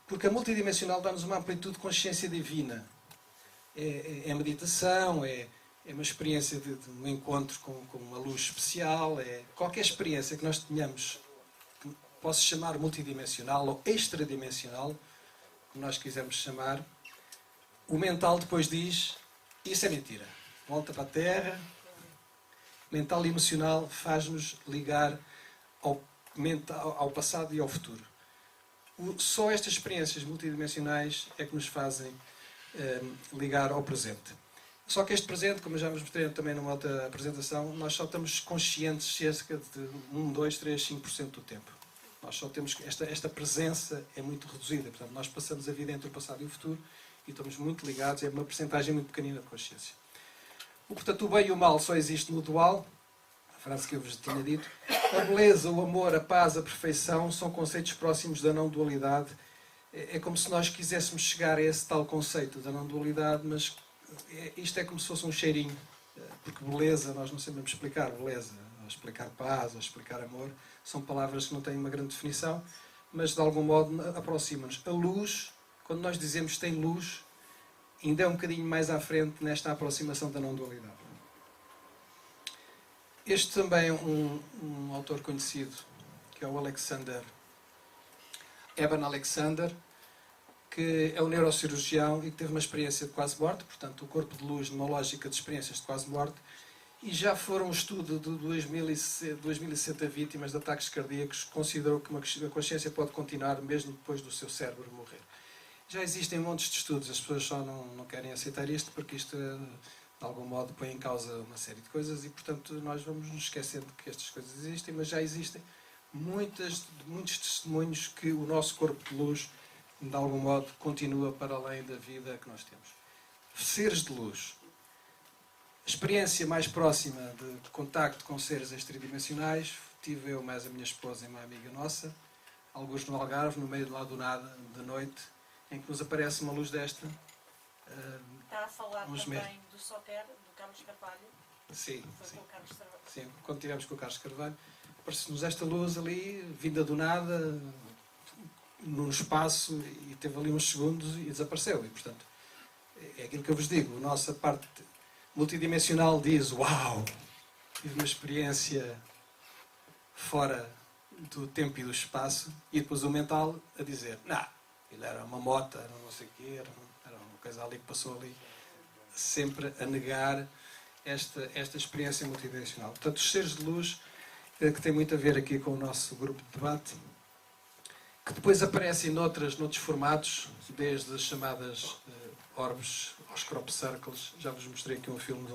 Porque a multidimensional dá-nos uma amplitude de consciência divina. É meditação, é uma experiência de um encontro com uma luz especial, qualquer experiência que nós tenhamos, que posso chamar multidimensional ou extradimensional, como nós quisermos chamar, o mental depois diz, isso é mentira. Volta para a Terra. Mental e emocional faz-nos ligar ao passado e ao futuro. Só estas experiências multidimensionais é que nos fazem ligar ao presente. Só que este presente, como eu já vos mostrei também numa outra apresentação, nós só estamos conscientes cerca de 1, 2, 3, 5% do tempo. Nós só temos esta presença é muito reduzida. Portanto, nós passamos a vida entre o passado e o futuro e estamos muito ligados, é uma percentagem muito pequenina de consciência. Portanto, o bem e o mal só existe no dual, a frase que eu vos tinha dito. A beleza, o amor, a paz, a perfeição são conceitos próximos da não-dualidade. É como se nós quiséssemos chegar a esse tal conceito da não-dualidade, mas isto é como se fosse um cheirinho. Porque beleza, nós não sabemos explicar beleza. Ou explicar paz, ou explicar amor. São palavras que não têm uma grande definição, mas de algum modo aproximam-nos. A luz, quando nós dizemos tem luz, ainda é um bocadinho mais à frente nesta aproximação da não-dualidade. Este também é um autor conhecido, que é o Eben Alexander, que é um neurocirurgião e que teve uma experiência de quase morte, portanto, o corpo de luz numa lógica de experiências de quase morte, e já foram um estudo de 2060 vítimas de ataques cardíacos, considerou que a consciência pode continuar mesmo depois do seu cérebro morrer. Já existem montes de estudos, as pessoas só não querem aceitar isto porque isto, de algum modo, põe em causa uma série de coisas e, portanto, nós vamos nos esquecendo que estas coisas existem, mas já existem muitos testemunhos que o nosso corpo de luz, de algum modo, continua para além da vida que nós temos. Seres de luz. A experiência mais próxima de contacto com seres extradimensionais tive eu mais a minha esposa e uma amiga nossa, alguns no Algarve, no meio lá do nada, de noite, em que nos aparece uma luz desta. Está a falar também meses. do Soter, do Carlos Carvalho. Sim, Foi sim. com o Carlos Carvalho. Sim, quando estivemos com o Carlos Carvalho, apareceu-nos esta luz ali, vinda do nada, num espaço, e teve ali uns segundos e desapareceu. E, portanto, é aquilo que eu vos digo. A nossa parte multidimensional diz, uau, tive uma experiência fora do tempo e do espaço, e depois o mental a dizer, não, ele era uma moto, era não sei o quê, era uma coisa ali que passou ali, sempre a negar esta experiência multidimensional. Portanto, os seres de luz, que tem muito a ver aqui com o nosso grupo de debate, que depois aparecem noutros formatos, desde as chamadas orbes aos crop circles. Já vos mostrei aqui um filme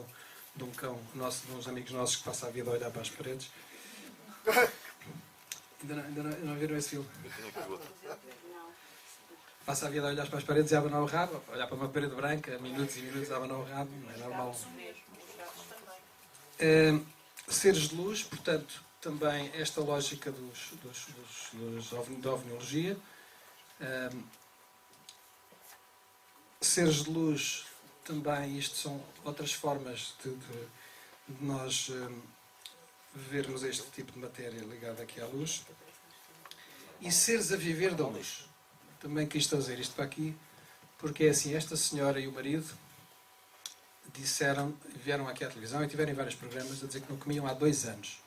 de um cão nosso, de uns amigos nossos que passa a vida a olhar para as paredes. Ainda não viram esse filme? Passa a vida a olhar para as paredes e abanar o rabo, olhar para uma parede branca, minutos e minutos a abanar o rabo, não é normal. Os gatos também. Seres de luz, portanto, também esta lógica da ovniologia. Seres de luz, também, isto são outras formas de nós vermos este tipo de matéria ligada aqui à luz. E seres a viver da luz. Também quis trazer isto para aqui, porque é assim, esta senhora e o marido vieram aqui à televisão e tiveram em vários programas a dizer que não comiam há 2 anos.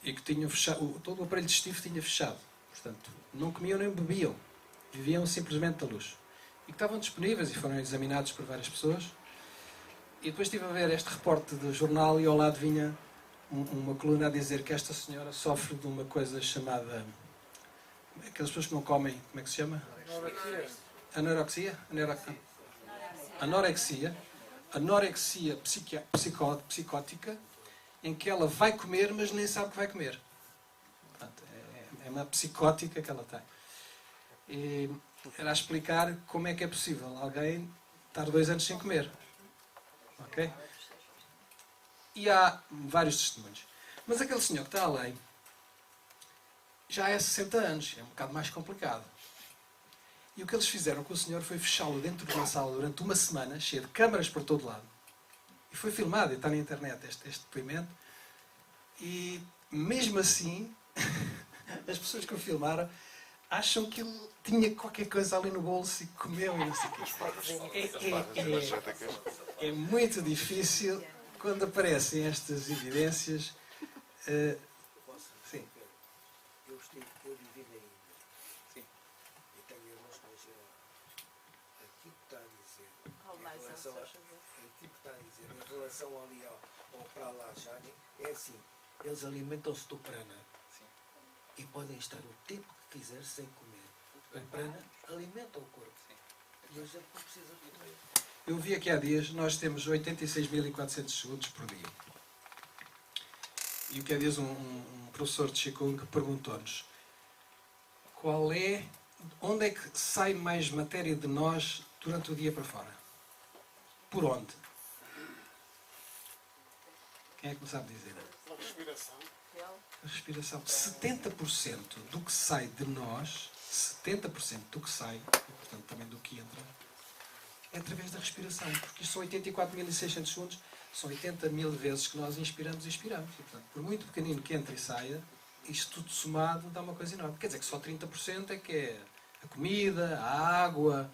E que tinham fechado, todo o aparelho digestivo tinha fechado. Portanto, não comiam nem bebiam. Viviam simplesmente da luz. E que estavam disponíveis e foram examinados por várias pessoas. E depois estive a ver este reporte do jornal e ao lado vinha uma coluna a dizer que esta senhora sofre de uma coisa chamada... Aquelas pessoas que não comem, como é que se chama? Anorexia? Anorexia. Anorexia psicótica, em que ela vai comer, mas nem sabe que vai comer. Portanto, é uma psicótica que ela tem. E era a explicar como é que é possível alguém estar 2 anos sem comer. Ok? E há vários testemunhos. Mas aquele senhor que está além já é 60 anos, é um bocado mais complicado. E o que eles fizeram com o senhor foi fechá-lo dentro de uma sala durante 1 semana, cheia de câmaras por todo lado. E foi filmado, e está na internet este depoimento. E mesmo assim, as pessoas que o filmaram acham que ele tinha qualquer coisa ali no bolso e comeu e não sei o quê. É muito difícil quando aparecem estas evidências. Sim. Eu vivi na Índia. Sim. E tenho irmãos que nasceram lá. Aquilo que está a dizer, em relação ali ao Prahlajani, é assim, eles alimentam-se do prana. Sim. E podem estar o tempo que quiser sem comer. O prana alimenta o corpo. Sim. E a gente não precisa de comer. Eu vi aqui há dias, nós temos 86.400 segundos por dia. E o que há dias um professor de Qigong perguntou-nos onde é que sai mais matéria de nós durante o dia para fora? Por onde? Quem é que me sabe dizer? A respiração. A respiração. 70% do que sai de nós, 70% do que sai, e portanto também do que entra, é através da respiração. Porque isto são 84.600 segundos, são 80.000 vezes que nós inspiramos e expiramos. E, portanto, por muito pequenino que entre e saia, isto tudo somado dá uma coisa enorme. Quer dizer que só 30% é que é a comida, a água,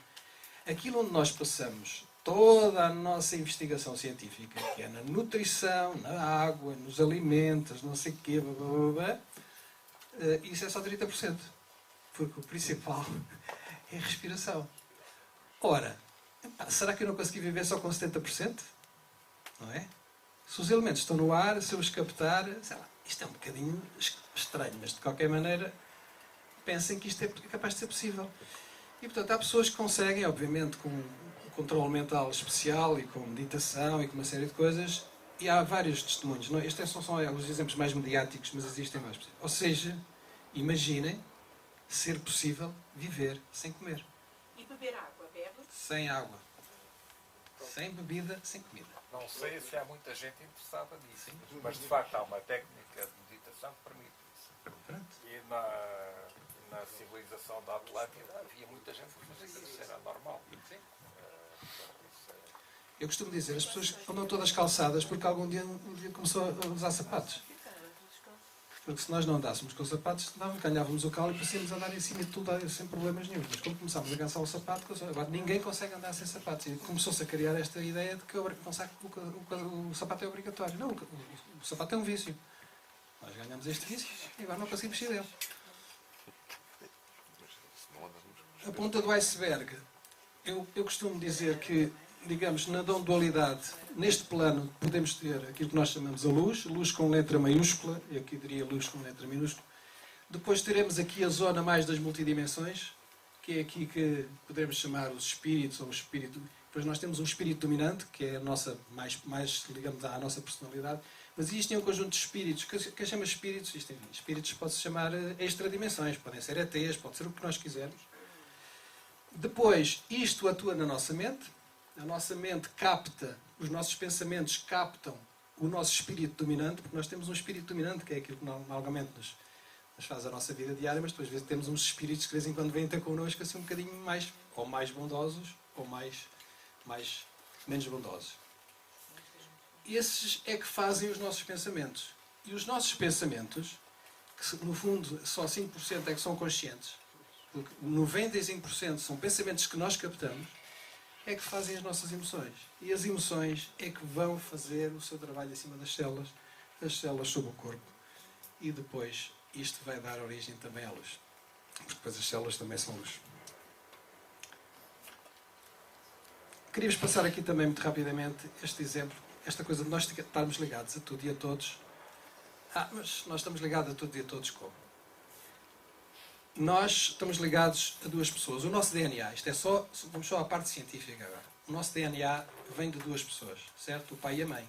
aquilo onde nós passamos toda a nossa investigação científica, que é na nutrição, na água, nos alimentos, não sei o quê, blá, blá, blá, isso é só 30%. Porque o principal é a respiração. Ora, será que eu não consegui viver só com 70%? Não é? Se os elementos estão no ar, se eu os captar, sei lá, isto é um bocadinho estranho, mas de qualquer maneira pensem que isto é capaz de ser possível. E portanto há pessoas que conseguem, obviamente, com um controle mental especial e com meditação e com uma série de coisas, e há vários testemunhos. Não, estes são só alguns exemplos mais mediáticos, mas existem mais. Ou seja, imaginem ser possível viver sem comer. E beber água, bebe? Sem água. Sem bebida, sem comida. Não sei se há muita gente interessada nisso, mas de facto há uma técnica de meditação que permite isso. Pronto. E na civilização da Atlântida havia muita gente que fazia isso, era normal. Eu costumo dizer, as pessoas andam todas calçadas porque algum dia começou a usar sapatos. Porque se nós não andássemos com sapatos, ganhávamos o calo e passíamos a andar em cima de tudo sem problemas nenhum. Mas como começámos a calçar o sapato, agora ninguém consegue andar sem sapatos. E começou-se a criar esta ideia de que o sapato é obrigatório. Não, o sapato é um vício. Nós ganhamos este vício e agora não conseguimos sair dele. A ponta do iceberg. Eu costumo dizer que, digamos, na dualidade, neste plano, podemos ter aquilo que nós chamamos a luz com letra maiúscula, e aqui diria luz com letra minúscula. Depois teremos aqui a zona mais das multidimensões, que é aqui que podemos chamar os espíritos, ou o espírito. Depois nós temos um espírito dominante, que é a nossa, mais ligamos à nossa personalidade. Mas existem um conjunto de espíritos, que chama espíritos, espíritos pode-se chamar extradimensões, podem ser ETs, pode ser o que nós quisermos. Depois, isto atua na nossa mente. A nossa mente capta, os nossos pensamentos captam o nosso espírito dominante, porque nós temos um espírito dominante, que é aquilo que normalmente nos faz a nossa vida diária, mas depois às vezes temos uns espíritos que de vez em quando vêm ter connosco assim um bocadinho mais, ou mais bondosos, ou menos bondosos. esses é que fazem os nossos pensamentos. E os nossos pensamentos, que no fundo só 5% é que são conscientes, porque 95% são pensamentos que nós captamos, é que fazem as nossas emoções. E as emoções é que vão fazer o seu trabalho acima das células, as células sobre o corpo. E depois isto vai dar origem também à luz. Porque depois as células também são luz. Queria-vos passar aqui também muito rapidamente este exemplo, esta coisa de nós estarmos ligados a tudo e a todos. Mas nós estamos ligados a tudo e a todos como? Nós estamos ligados a duas pessoas. O nosso DNA, isto é só, vamos só à parte científica agora. O nosso DNA vem de duas pessoas, certo? O pai e a mãe.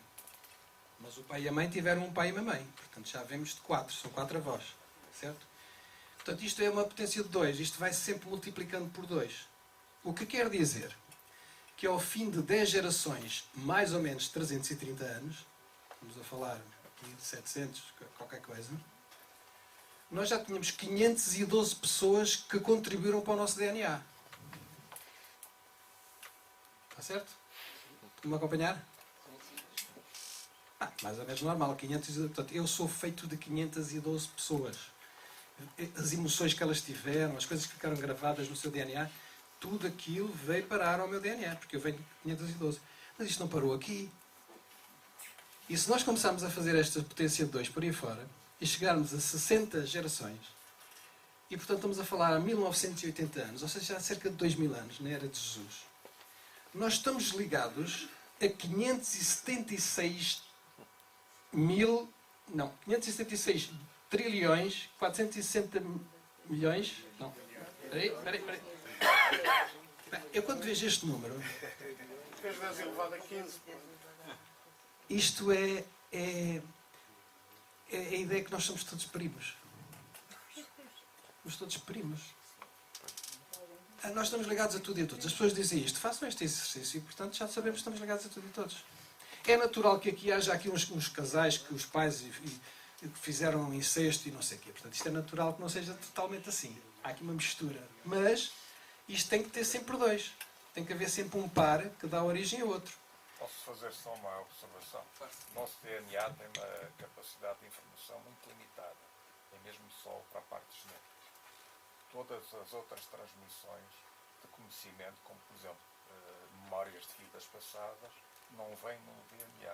Mas o pai e a mãe tiveram um pai e uma mãe. Portanto, já vemos de 4, são 4 avós, certo? Portanto, isto é uma potência de 2. Isto vai sempre multiplicando por 2. O que quer dizer que ao fim de 10 gerações, mais ou menos 330 anos, estamos a falar de 700, qualquer coisa, nós já tínhamos 512 pessoas que contribuíram para o nosso DNA. Está certo? Estão-me a acompanhar? Mais ou menos normal. 512, portanto, eu sou feito de 512 pessoas. As emoções que elas tiveram, as coisas que ficaram gravadas no seu DNA, tudo aquilo veio parar ao meu DNA, porque eu venho de 512. Mas isto não parou aqui. E se nós começarmos a fazer esta potência de 2 por aí fora, e chegarmos a 60 gerações, e portanto estamos a falar há 1980 anos, ou seja, há cerca de 2000 anos, na era de Jesus, nós estamos ligados a 576 trilhões, 460 milhões, não, espera aí. Eu quando vejo este número, 3 vezes elevado a 15. Isto é a ideia que nós somos todos primos. Somos todos primos. Nós estamos ligados a tudo e a todos. As pessoas dizem isto, façam este exercício e, portanto, já sabemos que estamos ligados a tudo e a todos. É natural que aqui haja aqui uns casais que os pais fizeram um incesto e não sei o quê. Portanto, isto é natural que não seja totalmente assim. Há aqui uma mistura. Mas isto tem que ter sempre 2. Tem que haver sempre um par que dá origem a outro. Posso fazer só uma observação? O nosso DNA tem uma capacidade de informação muito limitada. É mesmo só para a parte genética. Todas as outras transmissões de conhecimento, como por exemplo memórias de vidas passadas, não vêm no DNA.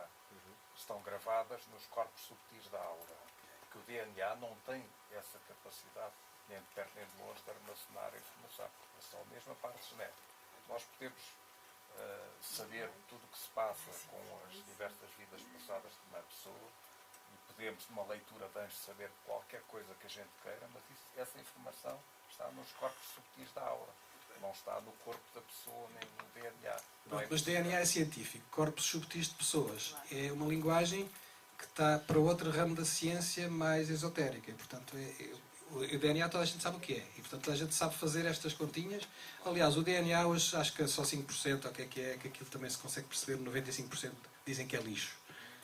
Estão gravadas nos corpos subtis da aura. Que o DNA não tem essa capacidade, nem de perto nem de longe, de armazenar a informação. É só mesmo a parte genética. Nós podemos saber tudo o que se passa com as diversas vidas passadas de uma pessoa e podemos, numa leitura de anjos, saber qualquer coisa que a gente queira, mas essa informação está nos corpos subtis da aura. Não está no corpo da pessoa, nem no DNA. Mas DNA é científico. Corpos subtis de pessoas. É uma linguagem que está para outro ramo da ciência mais esotérica. E, portanto, o DNA toda a gente sabe o que é. E, portanto, toda a gente sabe fazer estas continhas. Aliás, o DNA hoje acho que é só 5%, ou o que é, que aquilo também se consegue perceber, 95% dizem que é lixo.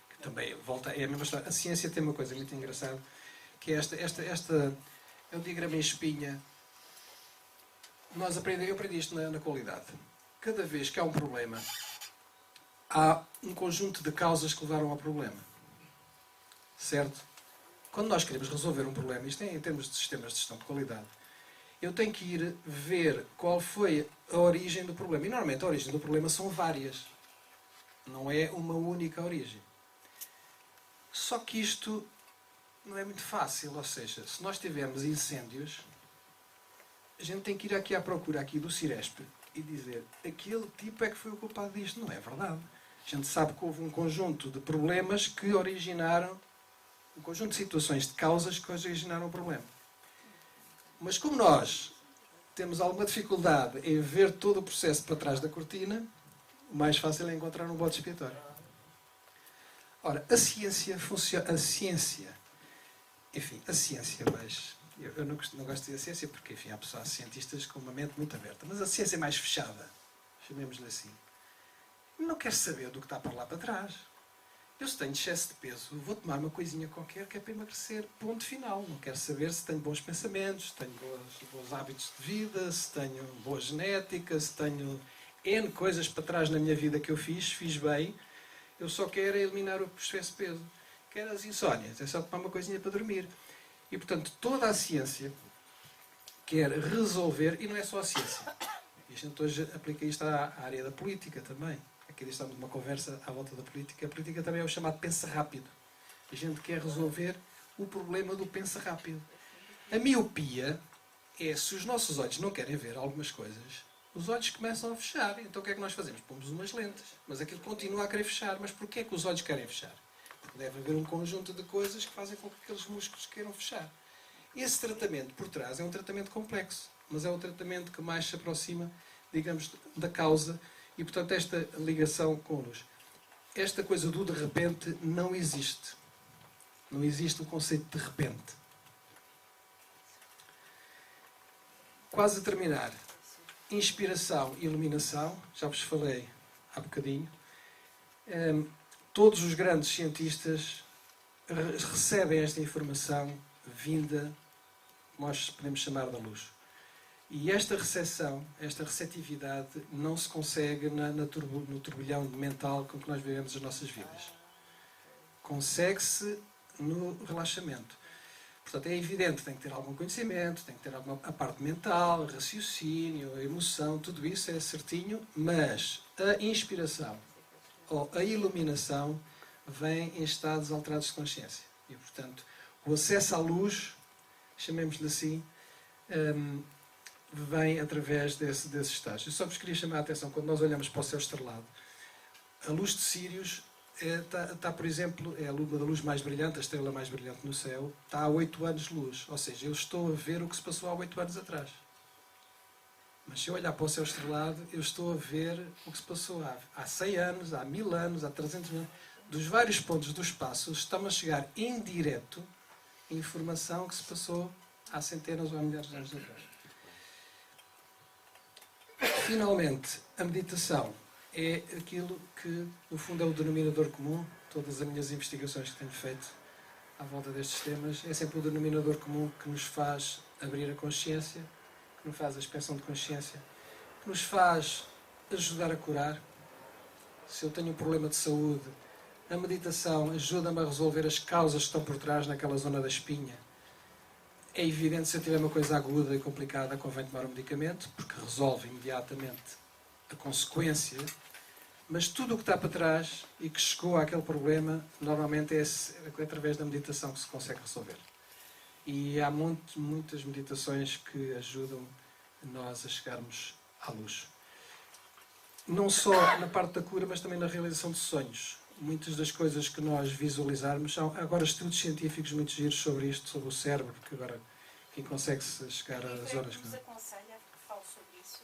Que também volta, é a mesma história. A ciência tem uma coisa muito engraçada, que é é o diagrama em espinha. Eu aprendi isto na qualidade. Cada vez que há um problema, há um conjunto de causas que levaram ao problema. Certo? Quando nós queremos resolver um problema, isto é em termos de sistemas de gestão de qualidade, eu tenho que ir ver qual foi a origem do problema. E normalmente a origem do problema são várias. Não é uma única origem. Só que isto não é muito fácil. Ou seja, se nós tivermos incêndios, a gente tem que ir aqui à procura aqui do Ciresp e dizer aquele tipo é que foi o culpado disto. Não é verdade. A gente sabe que houve um conjunto de problemas que originaram, um conjunto de situações, de causas que originaram o problema. Mas como nós temos alguma dificuldade em ver todo o processo para trás da cortina, o mais fácil é encontrar um bode expiatório. Ora, a ciência funciona... mas... Eu não gosto de dizer ciência porque, enfim, há cientistas com uma mente muito aberta. Mas a ciência mais fechada, chamemos-lhe assim, não quer saber do que está para lá para trás. Eu, se tenho excesso de peso, vou tomar uma coisinha qualquer que é para emagrecer. Ponto final. Não quero saber se tenho bons pensamentos, se tenho bons hábitos de vida, se tenho boa genética, se tenho N coisas para trás na minha vida que eu fiz bem. Eu só quero é eliminar o excesso de peso. Quero as insónias. É só tomar uma coisinha para dormir. E, portanto, toda a ciência quer resolver, e não é só a ciência. E a gente hoje aplica isto à área da política também. Aqui estamos numa conversa à volta da política. A política também é o chamado pensa rápido. A gente quer resolver o problema do pensa rápido. A miopia é se os nossos olhos não querem ver algumas coisas, os olhos começam a fechar. Então o que é que nós fazemos? Pomos umas lentes. Mas aquilo continua a querer fechar. Mas porquê é que os olhos querem fechar? Porque deve haver um conjunto de coisas que fazem com que aqueles músculos queiram fechar. Esse tratamento por trás é um tratamento complexo, mas é o tratamento que mais se aproxima, digamos, da causa e, portanto, esta ligação com a luz. Esta coisa do de repente não existe. Não existe o conceito de repente. Quase a terminar. Inspiração e iluminação, já vos falei há bocadinho. Todos os grandes cientistas recebem esta informação vinda, nós podemos chamar da luz. E esta recepção, esta receptividade, não se consegue no turbilhão mental com que nós vivemos as nossas vidas. Consegue-se no relaxamento. Portanto, é evidente, tem que ter algum conhecimento, tem que ter a parte mental, raciocínio, a emoção, tudo isso é certinho, mas a inspiração ou a iluminação vem em estados alterados de consciência. E, portanto, o acesso à luz, chamemos-lhe assim, vem através desses estados. Eu só vos queria chamar a atenção, quando nós olhamos para o céu estrelado, a luz de Sírius está, por exemplo, é a luz mais brilhante, a estrela mais brilhante no céu, está a 8 anos de luz. Ou seja, eu estou a ver o que se passou há 8 anos atrás. Mas se eu olhar para o céu estrelado, eu estou a ver o que se passou há 100 anos, há 1000 anos, há 300 anos. Dos vários pontos do espaço, estão a chegar em direto informação que se passou há centenas ou há milhares de anos atrás. Finalmente, a meditação é aquilo que, no fundo, é o denominador comum. Todas as minhas investigações que tenho feito à volta destes temas, é sempre o denominador comum que nos faz abrir a consciência, que nos faz a expansão de consciência, que nos faz ajudar a curar. Se eu tenho um problema de saúde, a meditação ajuda-me a resolver as causas que estão por trás naquela zona da espinha. É evidente, se eu tiver uma coisa aguda e complicada, convém tomar um medicamento, porque resolve imediatamente a consequência, mas tudo o que está para trás e que chegou àquele problema, normalmente é através da meditação que se consegue resolver. E há muitas meditações que ajudam nós a chegarmos à luz. Não só na parte da cura, mas também na realização de sonhos. Muitas das coisas que nós visualizarmos, há agora estudos científicos muito giros sobre isto, sobre o cérebro, porque agora quem consegue chegar às horas... Que nos aconselha que fale sobre isso?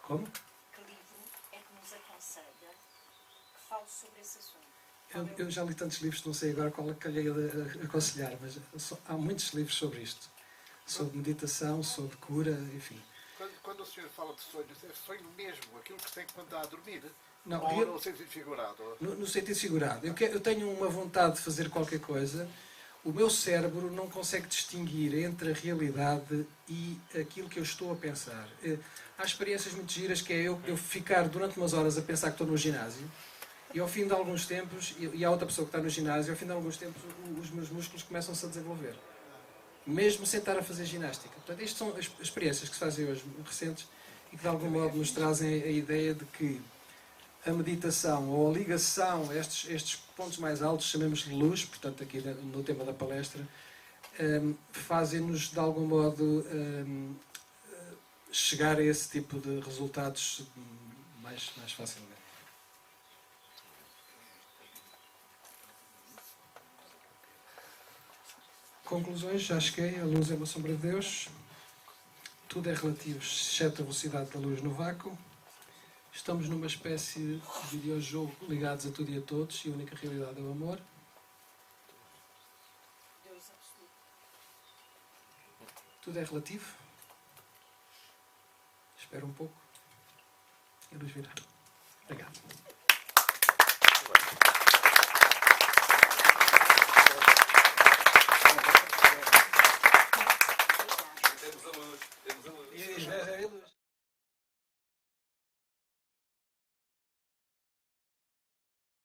Como? Que livro é que nos aconselha que fale sobre esse assunto? Eu já li tantos livros, não sei agora qual é que lhe ia aconselhar, mas há muitos livros sobre isto. Sobre meditação, sobre cura, enfim. Quando o senhor fala de sonhos, é sonho mesmo, aquilo que se tem quando está a dormir? Não, ou no sentido figurado? No sentido figurado. Eu tenho uma vontade de fazer qualquer coisa, o meu cérebro não consegue distinguir entre a realidade e aquilo que eu estou a pensar. Há experiências muito giras que é eu ficar durante umas horas a pensar que estou no ginásio e ao fim de alguns tempos, e há outra pessoa que está no ginásio, ao fim de alguns tempos os meus músculos começam-se a desenvolver. Mesmo sem estar a fazer ginástica. Portanto, estas são as experiências que se fazem hoje, recentes, e que de algum modo nos trazem a ideia de que a meditação ou a ligação a estes pontos mais altos, chamemos-lhe luz, portanto aqui no tema da palestra, fazem-nos de algum modo chegar a esse tipo de resultados mais facilmente. Conclusões, já cheguei. A luz é uma sombra de Deus. Tudo é relativo, exceto a velocidade da luz no vácuo. Estamos numa espécie de videojogo ligados a tudo e a todos, e a única realidade é o amor. Deus absoluto. Tudo é relativo. Espera um pouco. E a luz virá. Obrigado. Temos a luz. E